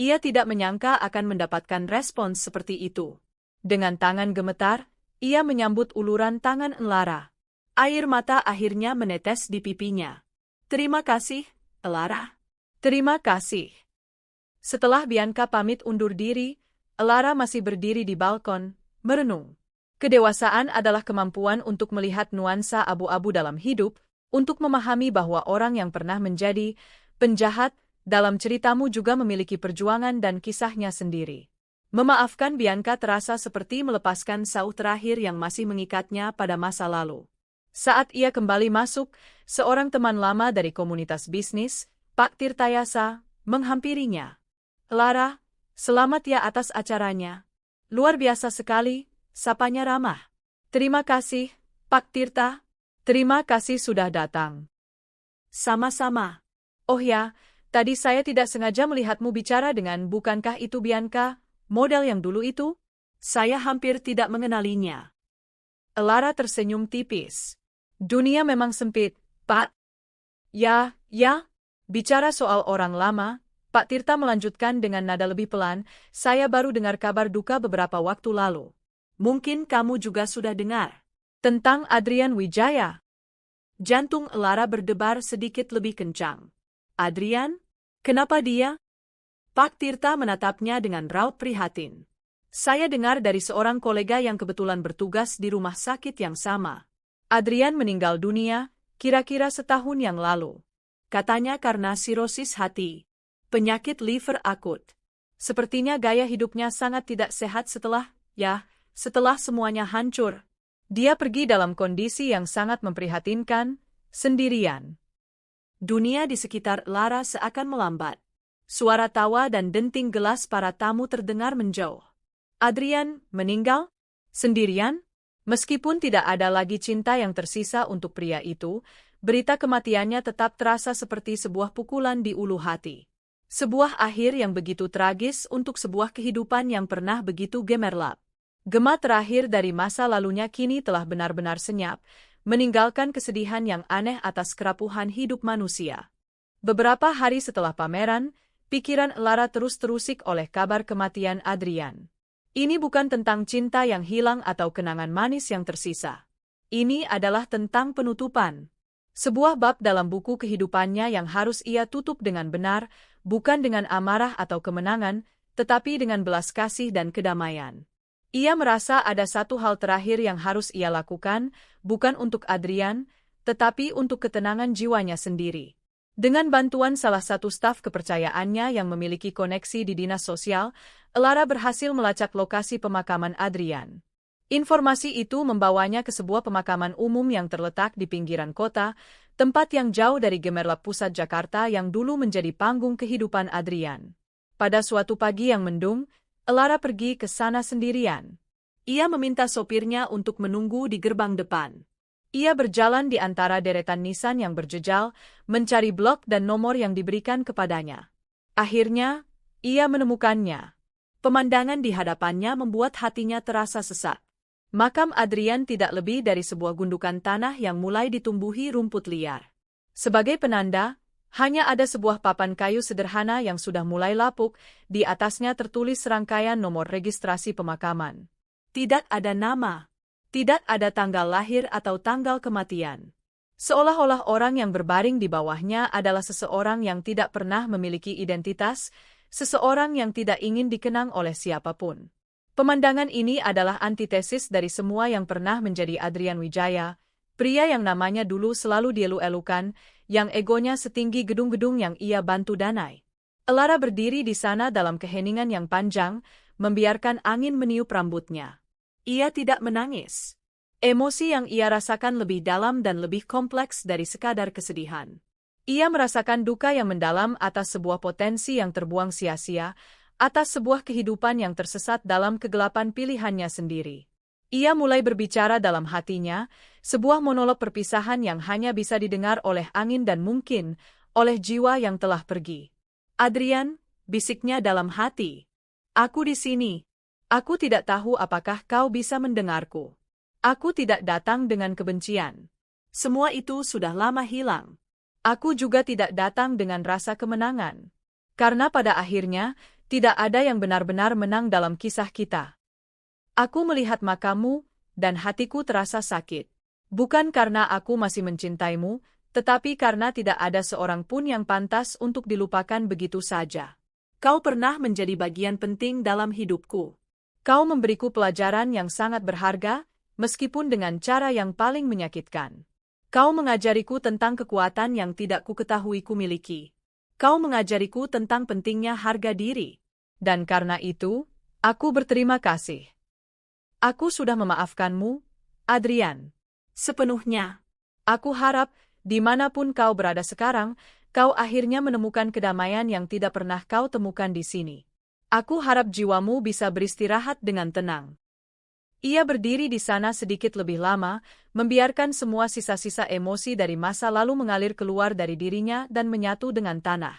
A: Ia tidak menyangka akan mendapatkan respons seperti itu. Dengan tangan gemetar, ia menyambut uluran tangan Elara. Air mata akhirnya menetes di pipinya. Terima kasih, Elara. Terima kasih. Setelah Bianca pamit undur diri, Elara masih berdiri di balkon, merenung. Kedewasaan adalah kemampuan untuk melihat nuansa abu-abu dalam hidup, untuk memahami bahwa orang yang pernah menjadi penjahat dalam ceritamu juga memiliki perjuangan dan kisahnya sendiri.
B: Memaafkan Bianca terasa seperti melepaskan sauh terakhir yang masih mengikatnya pada masa lalu. Saat ia kembali masuk, seorang teman lama dari komunitas bisnis, Pak Tirtayasa, menghampirinya. "Lara, selamat ya atas acaranya. Luar biasa sekali," sapanya ramah. "Terima kasih, Pak Tirta. Terima kasih sudah datang." "Sama-sama. Oh ya, tadi saya tidak sengaja melihatmu bicara dengan bukankah itu Bianca, model yang dulu itu?" "Saya hampir tidak mengenalinya." Lara tersenyum tipis. "Dunia memang sempit, Pak." Ya, bicara soal orang lama," Pak Tirta melanjutkan dengan nada lebih pelan, "saya baru dengar kabar duka beberapa waktu lalu. Mungkin kamu juga sudah dengar. Tentang Adrian Wijaya." Jantung Lara berdebar sedikit lebih kencang. "Adrian? Kenapa dia?" Pak Tirta menatapnya dengan raut prihatin. "Saya dengar dari seorang kolega yang kebetulan bertugas di rumah sakit yang sama. Adrian meninggal dunia, kira-kira setahun yang lalu. Katanya karena sirosis hati, penyakit liver akut. Sepertinya gaya hidupnya sangat tidak sehat setelah semuanya hancur. Dia pergi dalam kondisi yang sangat memprihatinkan, sendirian." Dunia di sekitar Lara seakan melambat. Suara tawa dan denting gelas para tamu terdengar menjauh. "Adrian meninggal? Sendirian?" Meskipun tidak ada lagi cinta yang tersisa untuk pria itu, berita kematiannya tetap terasa seperti sebuah pukulan di ulu hati. Sebuah akhir yang begitu tragis untuk sebuah kehidupan yang pernah begitu gemerlap. Gema terakhir dari masa lalunya kini telah benar-benar senyap, meninggalkan kesedihan yang aneh atas kerapuhan hidup manusia. Beberapa hari setelah pameran, pikiran Lara terus terusik oleh kabar kematian Adrian. Ini bukan tentang cinta yang hilang atau kenangan manis yang tersisa. Ini adalah tentang penutupan. Sebuah bab dalam buku kehidupannya yang harus ia tutup dengan benar, bukan dengan amarah atau kemenangan, tetapi dengan belas kasih dan kedamaian. Ia merasa ada satu hal terakhir yang harus ia lakukan, bukan untuk Adrian, tetapi untuk ketenangan jiwanya sendiri. Dengan bantuan salah satu staf kepercayaannya yang memiliki koneksi di dinas sosial, Lara berhasil melacak lokasi pemakaman Adrian. Informasi itu membawanya ke sebuah pemakaman umum yang terletak di pinggiran kota, tempat yang jauh dari gemerlap pusat Jakarta yang dulu menjadi panggung kehidupan Adrian. Pada suatu pagi yang mendung, Lara pergi ke sana sendirian. Ia meminta sopirnya untuk menunggu di gerbang depan. Ia berjalan di antara deretan nisan yang berjejal, mencari blok dan nomor yang diberikan kepadanya. Akhirnya, ia menemukannya. Pemandangan di hadapannya membuat hatinya terasa sesak. Makam Adrian tidak lebih dari sebuah gundukan tanah yang mulai ditumbuhi rumput liar. Sebagai penanda, hanya ada sebuah papan kayu sederhana yang sudah mulai lapuk, di atasnya tertulis serangkaian nomor registrasi pemakaman. Tidak ada nama, tidak ada tanggal lahir atau tanggal kematian. Seolah-olah orang yang berbaring di bawahnya adalah seseorang yang tidak pernah memiliki identitas, seseorang yang tidak ingin dikenang oleh siapapun. Pemandangan ini adalah antitesis dari semua yang pernah menjadi Adrian Wijaya, pria yang namanya dulu selalu dielu-elukan, yang egonya setinggi gedung-gedung yang ia bantu danai. Lara berdiri di sana dalam keheningan yang panjang, membiarkan angin meniup rambutnya. Ia tidak menangis. Emosi yang ia rasakan lebih dalam dan lebih kompleks dari sekadar kesedihan. Ia merasakan duka yang mendalam atas sebuah potensi yang terbuang sia-sia, atas sebuah kehidupan yang tersesat dalam kegelapan pilihannya sendiri. Ia mulai berbicara dalam hatinya, sebuah monolog perpisahan yang hanya bisa didengar oleh angin dan mungkin oleh jiwa yang telah pergi. "Adrian," bisiknya dalam hati. "Aku di sini. Aku tidak tahu apakah kau bisa mendengarku. Aku tidak datang dengan kebencian. Semua itu sudah lama hilang. Aku juga tidak datang dengan rasa kemenangan. Karena pada akhirnya, tidak ada yang benar-benar menang dalam kisah kita. Aku melihat makamu, dan hatiku terasa sakit. Bukan karena aku masih mencintaimu, tetapi karena tidak ada seorang pun yang pantas untuk dilupakan begitu saja. Kau pernah menjadi bagian penting dalam hidupku. Kau memberiku pelajaran yang sangat berharga, meskipun dengan cara yang paling menyakitkan. Kau mengajariku tentang kekuatan yang tidak kuketahui kumiliki. Kau mengajariku tentang pentingnya harga diri. Dan karena itu,
A: Aku berterima kasih. Aku sudah memaafkanmu, Adrian.
B: Sepenuhnya.
A: Aku harap, dimanapun kau berada sekarang, kau akhirnya menemukan kedamaian yang tidak pernah kau temukan di sini. Aku harap jiwamu bisa beristirahat dengan tenang. Ia berdiri di sana sedikit lebih lama, membiarkan semua sisa-sisa emosi dari masa lalu mengalir keluar dari dirinya dan menyatu dengan tanah.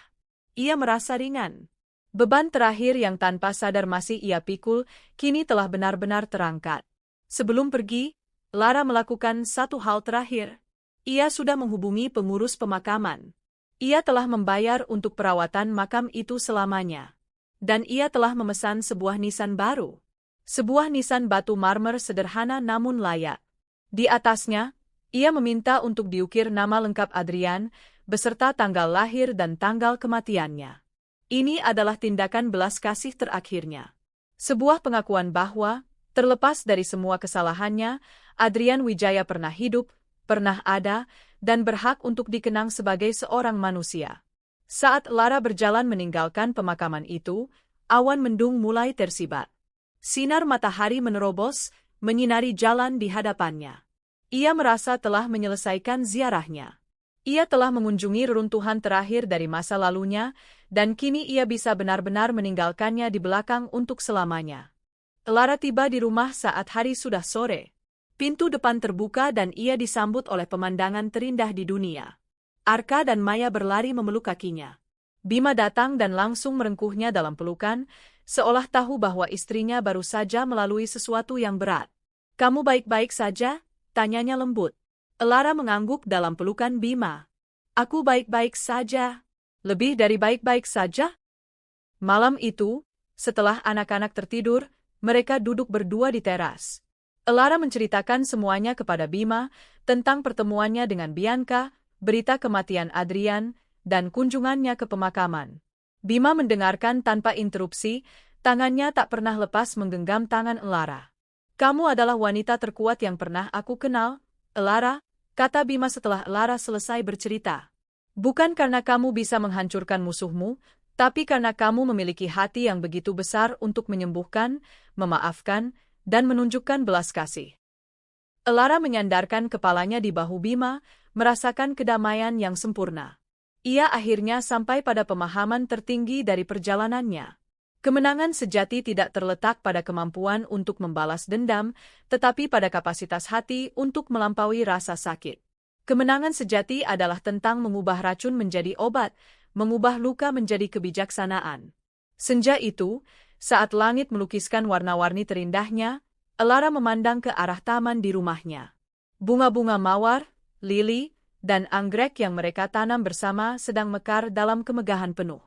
A: Ia merasa ringan. Beban terakhir yang tanpa sadar masih ia pikul, kini telah benar-benar terangkat. Sebelum pergi, Lara melakukan satu hal terakhir. Ia sudah menghubungi pengurus pemakaman. Ia telah membayar untuk perawatan makam itu selamanya. Dan ia telah memesan sebuah nisan baru. Sebuah nisan batu marmer sederhana namun layak. Di atasnya, ia meminta untuk diukir nama lengkap Adrian, beserta tanggal lahir dan tanggal kematiannya. Ini adalah tindakan belas kasih terakhirnya. Sebuah pengakuan bahwa, terlepas dari semua kesalahannya, Adrian Wijaya pernah hidup, pernah ada, dan berhak untuk dikenang sebagai seorang manusia. Saat Lara berjalan meninggalkan pemakaman itu, awan mendung mulai tersibat. Sinar matahari menerobos, menyinari jalan di hadapannya. Ia merasa telah menyelesaikan ziarahnya. Ia telah mengunjungi reruntuhan terakhir dari masa lalunya, dan kini ia bisa benar-benar meninggalkannya di belakang untuk selamanya. Lara tiba di rumah saat hari sudah sore. Pintu depan terbuka dan ia disambut oleh pemandangan terindah di dunia. Arka dan Maya berlari memeluk kakinya. Bima datang dan langsung merengkuhnya dalam pelukan, seolah tahu bahwa istrinya baru saja melalui sesuatu yang berat. "Kamu baik-baik saja?" tanyanya lembut. Lara mengangguk dalam pelukan Bima. "Aku baik-baik saja." "Lebih dari baik-baik saja?" Malam itu, setelah anak-anak tertidur, mereka duduk berdua di teras. Lara menceritakan semuanya kepada Bima, tentang pertemuannya dengan Bianca, berita kematian Adrian, dan kunjungannya ke pemakaman. Bima mendengarkan tanpa interupsi, tangannya tak pernah lepas menggenggam tangan Lara. "Kamu adalah wanita terkuat yang pernah aku kenal, Lara," kata Bima setelah Lara selesai bercerita. "Bukan karena kamu bisa menghancurkan musuhmu, tapi karena kamu memiliki hati yang begitu besar untuk menyembuhkan, memaafkan, dan menunjukkan belas kasih." Lara menyandarkan kepalanya di bahu Bima, merasakan kedamaian yang sempurna. Ia akhirnya sampai pada pemahaman tertinggi dari perjalanannya. Kemenangan sejati tidak terletak pada kemampuan untuk membalas dendam, tetapi pada kapasitas hati untuk melampaui rasa sakit. Kemenangan sejati adalah tentang mengubah racun menjadi obat, mengubah luka menjadi kebijaksanaan. Senja itu, saat langit melukiskan warna-warni terindahnya, Lara memandang ke arah taman di rumahnya. Bunga-bunga mawar, lili, dan anggrek yang mereka tanam bersama sedang mekar dalam kemegahan penuh.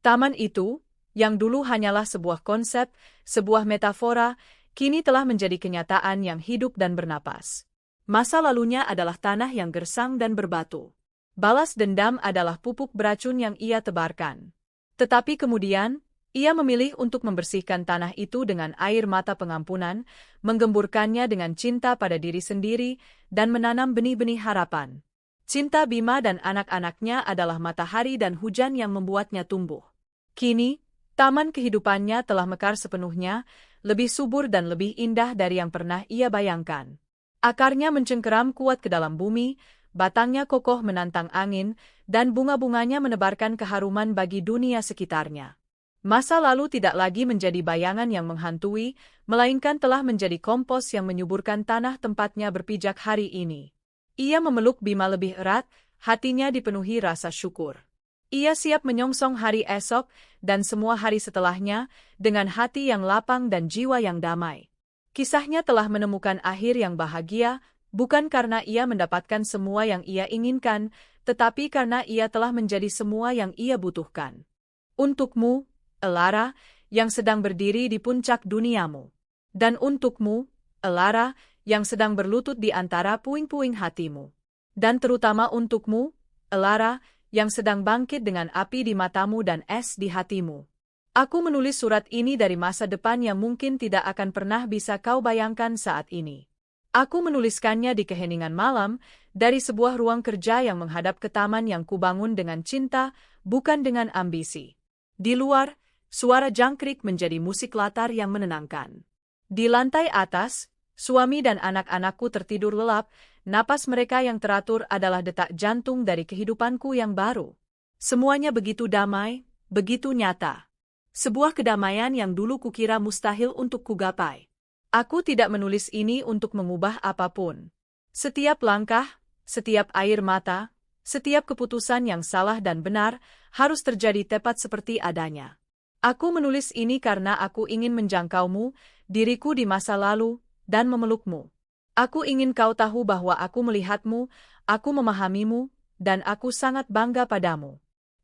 A: Taman itu, yang dulu hanyalah sebuah konsep, sebuah metafora, kini telah menjadi kenyataan yang hidup dan bernapas. Masa lalunya adalah tanah yang gersang dan berbatu. Balas dendam adalah pupuk beracun yang ia tebarkan. Tetapi kemudian, ia memilih untuk membersihkan tanah itu dengan air mata pengampunan, menggemburkannya dengan cinta pada diri sendiri, dan menanam benih-benih harapan. Cinta Bima dan anak-anaknya adalah matahari dan hujan yang membuatnya tumbuh. Kini, taman kehidupannya telah mekar sepenuhnya, lebih subur dan lebih indah dari yang pernah ia bayangkan. Akarnya mencengkeram kuat ke dalam bumi, batangnya kokoh menantang angin, dan bunga-bunganya menebarkan keharuman bagi dunia sekitarnya. Masa lalu tidak lagi menjadi bayangan yang menghantui, melainkan telah menjadi kompos yang menyuburkan tanah tempatnya berpijak hari ini. Ia memeluk Bima lebih erat, hatinya dipenuhi rasa syukur. Ia siap menyongsong hari esok dan semua hari setelahnya dengan hati yang lapang dan jiwa yang damai. Kisahnya telah menemukan akhir yang bahagia, bukan karena ia mendapatkan semua yang ia inginkan, tetapi karena ia telah menjadi semua yang ia butuhkan. Untukmu, Lara, yang sedang berdiri di puncak duniamu. Dan untukmu, Lara, yang sedang berlutut di antara puing-puing hatimu. Dan terutama untukmu, Lara, yang sedang bangkit dengan api di matamu dan es di hatimu. Aku menulis surat ini dari masa depan yang mungkin tidak akan pernah bisa kau bayangkan saat ini. Aku menuliskannya di keheningan malam, dari sebuah ruang kerja yang menghadap ke taman yang kubangun dengan cinta, bukan dengan ambisi. Di luar,
B: Suara jangkrik menjadi musik latar yang menenangkan. Di lantai atas, suami dan anak-anakku tertidur lelap, napas mereka yang teratur adalah detak jantung dari kehidupanku yang baru. Semuanya begitu damai, begitu nyata. Sebuah kedamaian yang dulu kukira mustahil untuk kugapai. Aku tidak menulis ini untuk mengubah apapun. Setiap langkah, setiap air mata, setiap keputusan yang salah dan benar harus terjadi tepat seperti adanya. Aku menulis ini karena aku ingin menjangkaumu, diriku di masa lalu, dan memelukmu. Aku ingin kau tahu bahwa aku melihatmu, aku memahamimu, dan aku sangat bangga padamu.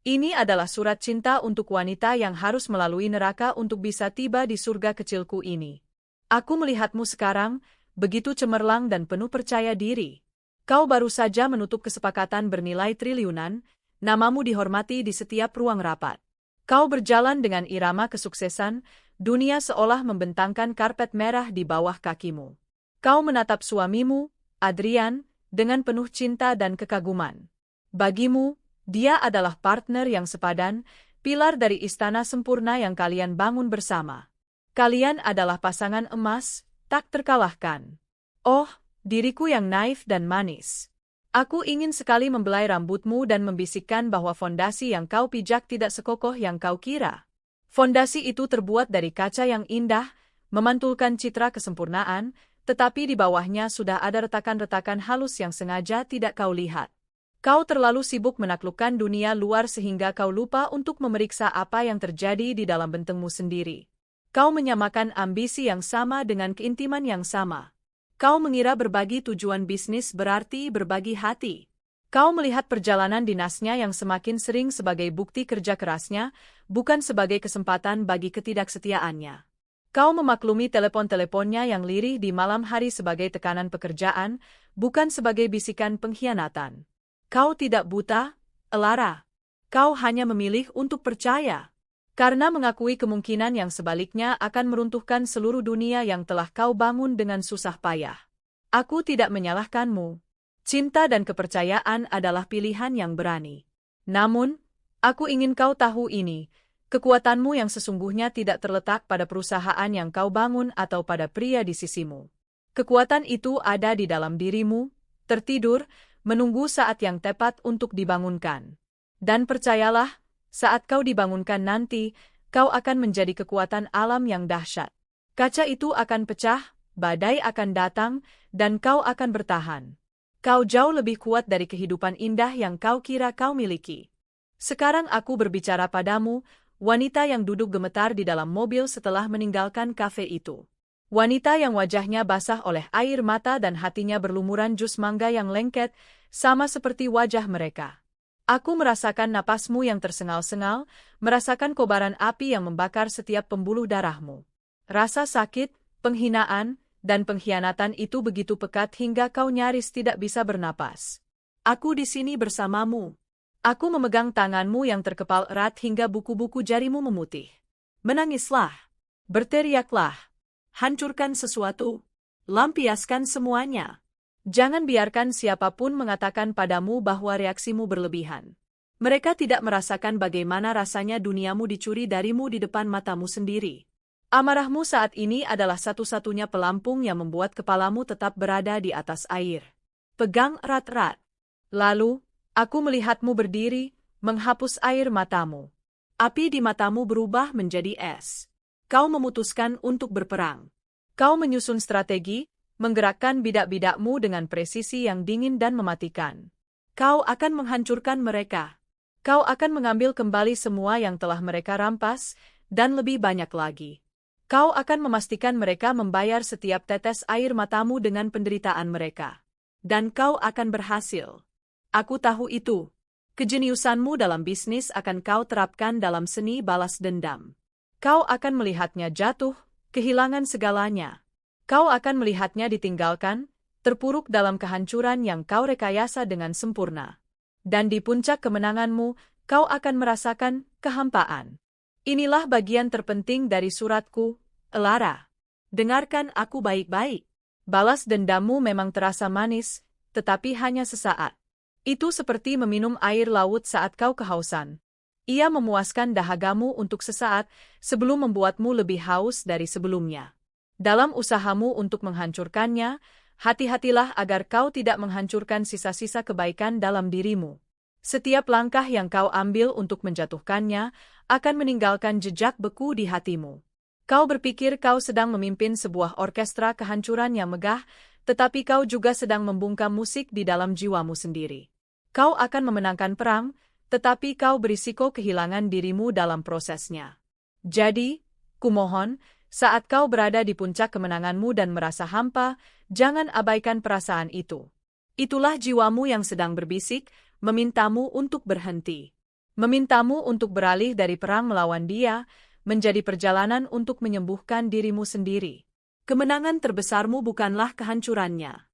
B: Ini adalah surat cinta untuk wanita yang harus melalui neraka untuk bisa tiba di surga kecilku ini. Aku melihatmu sekarang, begitu cemerlang dan penuh percaya diri. Kau baru saja menutup kesepakatan bernilai triliunan, namamu dihormati di setiap ruang rapat. Kau berjalan dengan irama kesuksesan, dunia seolah membentangkan karpet merah di bawah kakimu. Kau menatap suamimu, Adrian, dengan penuh cinta dan kekaguman. Bagimu, dia adalah partner yang sepadan, pilar dari istana sempurna yang kalian bangun bersama. Kalian adalah pasangan emas, tak terkalahkan. Oh, diriku yang naif dan manis. Aku ingin sekali membelai rambutmu dan membisikkan bahwa fondasi yang kau pijak tidak sekokoh yang kau kira. Fondasi itu terbuat dari kaca yang indah, memantulkan citra kesempurnaan, tetapi di bawahnya sudah ada retakan-retakan halus yang sengaja tidak kau lihat. Kau terlalu sibuk menaklukkan dunia luar sehingga kau lupa untuk memeriksa apa yang terjadi di dalam bentengmu sendiri. Kau menyamakan ambisi yang sama dengan keintiman yang sama. Kau mengira berbagi tujuan bisnis berarti berbagi hati. Kau melihat perjalanan dinasnya yang semakin sering sebagai bukti kerja kerasnya, bukan sebagai kesempatan bagi ketidaksetiaannya. Kau memaklumi telepon-teleponnya yang lirih di malam hari sebagai tekanan pekerjaan, bukan sebagai bisikan pengkhianatan. Kau tidak buta, Elara. Kau hanya memilih untuk percaya. Karena mengakui kemungkinan yang sebaliknya akan meruntuhkan seluruh dunia yang telah kau bangun dengan susah payah. Aku tidak menyalahkanmu. Cinta dan kepercayaan adalah pilihan yang berani. Namun, aku ingin kau tahu ini, kekuatanmu yang sesungguhnya tidak terletak pada perusahaan yang kau bangun atau pada pria di sisimu. Kekuatan itu ada di dalam dirimu, tertidur, menunggu saat yang tepat untuk dibangunkan. Dan percayalah, saat kau dibangunkan nanti, kau akan menjadi kekuatan alam yang dahsyat. Kaca itu akan pecah, badai akan datang, dan kau akan bertahan. Kau jauh lebih kuat dari kehidupan indah yang kau kira kau miliki. Sekarang aku berbicara padamu, wanita yang duduk gemetar di dalam mobil setelah meninggalkan kafe itu. Wanita yang wajahnya basah oleh air mata dan hatinya berlumuran jus mangga yang lengket, sama seperti wajah mereka. Aku merasakan napasmu yang tersengal-sengal, merasakan kobaran api yang membakar setiap pembuluh darahmu. Rasa sakit, penghinaan, dan pengkhianatan itu begitu pekat hingga kau nyaris tidak bisa bernapas. Aku di sini bersamamu. Aku memegang tanganmu yang terkepal erat hingga buku-buku jarimu memutih. Menangislah. Berteriaklah. Hancurkan sesuatu. Lampiaskan semuanya. Jangan biarkan siapapun mengatakan padamu bahwa reaksimu berlebihan. Mereka tidak merasakan bagaimana rasanya duniamu dicuri darimu di depan matamu sendiri. Amarahmu saat ini adalah satu-satunya pelampung yang membuat kepalamu tetap berada di atas air. Pegang erat-erat. Lalu, aku melihatmu berdiri, menghapus air matamu. Api di matamu berubah menjadi es. Kau memutuskan untuk berperang. Kau menyusun strategi, menggerakkan bidak-bidakmu dengan presisi yang dingin dan mematikan. Kau akan menghancurkan mereka. Kau akan mengambil kembali semua yang telah mereka rampas, dan lebih banyak lagi. Kau akan memastikan mereka membayar setiap tetes air matamu dengan penderitaan mereka. Dan kau akan berhasil. Aku tahu itu. Kejeniusanmu dalam bisnis akan kau terapkan dalam seni balas dendam. Kau akan melihatnya jatuh, kehilangan segalanya. Kau akan melihatnya ditinggalkan, terpuruk dalam kehancuran yang kau rekayasa dengan sempurna. Dan di puncak kemenanganmu, kau akan merasakan kehampaan. Inilah bagian terpenting dari suratku, Elara. Dengarkan aku baik-baik. Balas dendammu memang terasa manis, tetapi hanya sesaat. Itu seperti meminum air laut saat kau kehausan.
A: Ia memuaskan dahagamu untuk sesaat sebelum membuatmu lebih haus dari sebelumnya. Dalam usahamu untuk menghancurkannya, hati-hatilah agar kau tidak menghancurkan sisa-sisa kebaikan dalam dirimu. Setiap langkah yang kau ambil untuk menjatuhkannya akan meninggalkan jejak beku di hatimu. Kau berpikir kau sedang memimpin sebuah orkestra kehancuran yang megah, tetapi kau juga sedang membungkam musik di dalam jiwamu sendiri. Kau akan memenangkan perang, tetapi kau berisiko kehilangan dirimu dalam prosesnya. Jadi, kumohon, saat kau berada di puncak kemenanganmu dan merasa hampa, jangan abaikan perasaan itu. Itulah jiwamu yang sedang berbisik, memintamu untuk berhenti. Memintamu untuk beralih dari perang melawan dia, menjadi perjalanan untuk menyembuhkan dirimu sendiri. Kemenangan terbesarmu bukanlah kehancurannya.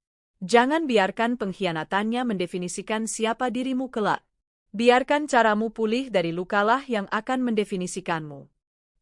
A: Jangan biarkan pengkhianatannya mendefinisikan siapa dirimu kelak. Biarkan caramu pulih dari lukalah yang akan mendefinisikanmu.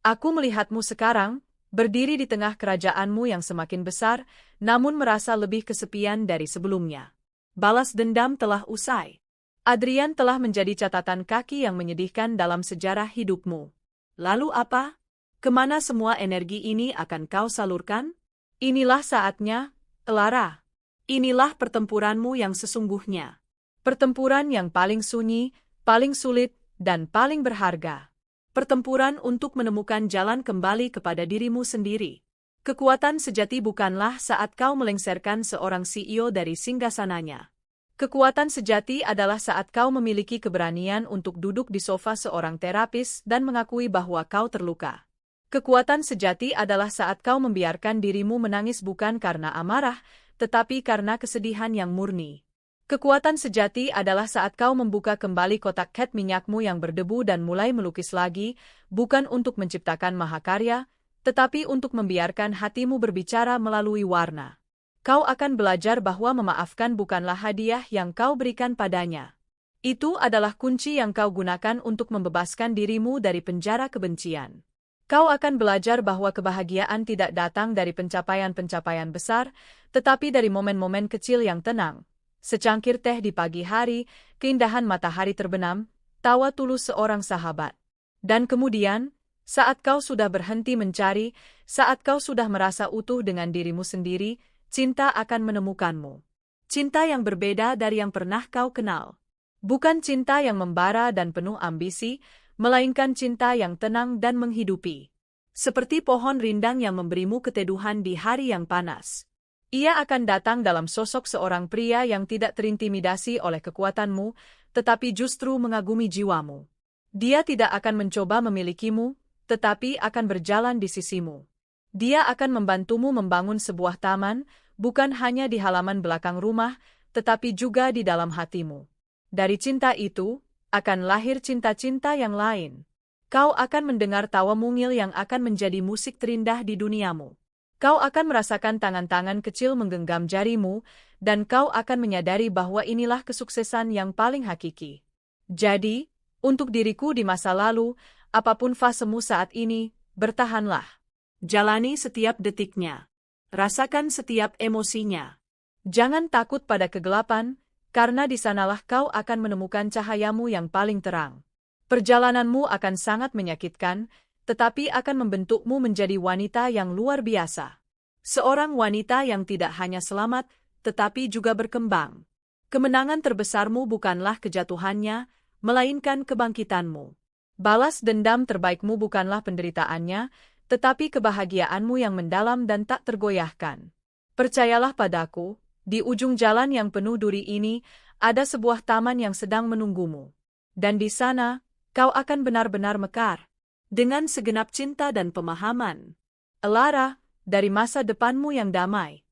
A: Aku melihatmu sekarang, berdiri di tengah kerajaanmu yang semakin besar, namun merasa lebih kesepian dari sebelumnya. Balas dendam telah usai. Adrian telah menjadi catatan kaki yang menyedihkan dalam sejarah hidupmu. Lalu apa? Kemana semua energi ini akan kau salurkan? Inilah saatnya, Elara. Inilah pertempuranmu yang sesungguhnya. Pertempuran yang paling sunyi, paling sulit, dan paling berharga. Pertempuran untuk menemukan jalan kembali kepada dirimu sendiri. Kekuatan sejati bukanlah saat kau melengsarkan seorang CEO dari singgasananya. Kekuatan sejati adalah saat kau memiliki keberanian untuk duduk di sofa seorang terapis dan mengakui bahwa kau terluka. Kekuatan sejati adalah saat kau membiarkan dirimu menangis bukan karena amarah, tetapi karena kesedihan yang murni. Kekuatan sejati adalah saat kau membuka kembali kotak cat minyakmu yang berdebu dan mulai melukis lagi, bukan untuk menciptakan mahakarya, tetapi untuk membiarkan hatimu berbicara melalui warna. Kau akan belajar bahwa memaafkan bukanlah hadiah yang kau berikan padanya. Itu adalah kunci yang kau gunakan untuk membebaskan dirimu dari penjara kebencian. Kau akan belajar bahwa kebahagiaan tidak datang dari pencapaian-pencapaian besar, tetapi dari momen-momen kecil yang tenang. Secangkir teh di pagi hari, keindahan matahari terbenam, tawa tulus seorang sahabat. Dan kemudian, saat kau sudah berhenti mencari, saat kau sudah merasa utuh dengan dirimu sendiri, cinta akan menemukanmu. Cinta yang berbeda dari yang pernah kau kenal. Bukan cinta yang membara dan penuh ambisi, melainkan cinta yang tenang dan menghidupi. Seperti pohon rindang yang memberimu keteduhan di hari yang panas. Ia akan datang dalam sosok seorang pria yang tidak terintimidasi oleh kekuatanmu, tetapi justru mengagumi jiwamu. Dia tidak akan mencoba memilikimu, tetapi akan berjalan di sisimu. Dia akan membantumu membangun sebuah taman, bukan hanya di halaman belakang rumah, tetapi juga di dalam hatimu. Dari cinta itu, akan lahir cinta-cinta yang lain. Kau akan mendengar tawa mungil yang akan menjadi musik terindah di duniamu. Kau akan merasakan tangan-tangan kecil menggenggam jarimu, dan kau akan menyadari bahwa inilah kesuksesan yang paling hakiki. Jadi, untuk diriku di masa lalu, apapun fasemu saat ini, bertahanlah. Jalani setiap detiknya. Rasakan setiap emosinya. Jangan takut pada kegelapan, karena di sanalah kau akan menemukan cahayamu yang paling terang. Perjalananmu akan sangat menyakitkan, tetapi akan membentukmu menjadi wanita yang luar biasa. Seorang wanita yang tidak hanya selamat, tetapi juga berkembang. Kemenangan terbesarmu bukanlah kejatuhannya, melainkan kebangkitanmu. Balas dendam terbaikmu bukanlah penderitaannya, tetapi kebahagiaanmu yang mendalam dan tak tergoyahkan. Percayalah padaku, di ujung jalan yang penuh duri ini, ada sebuah taman yang sedang menunggumu. Dan di sana, kau akan benar-benar mekar. Dengan segenap cinta dan pemahaman. Elara, dari masa depanmu yang damai.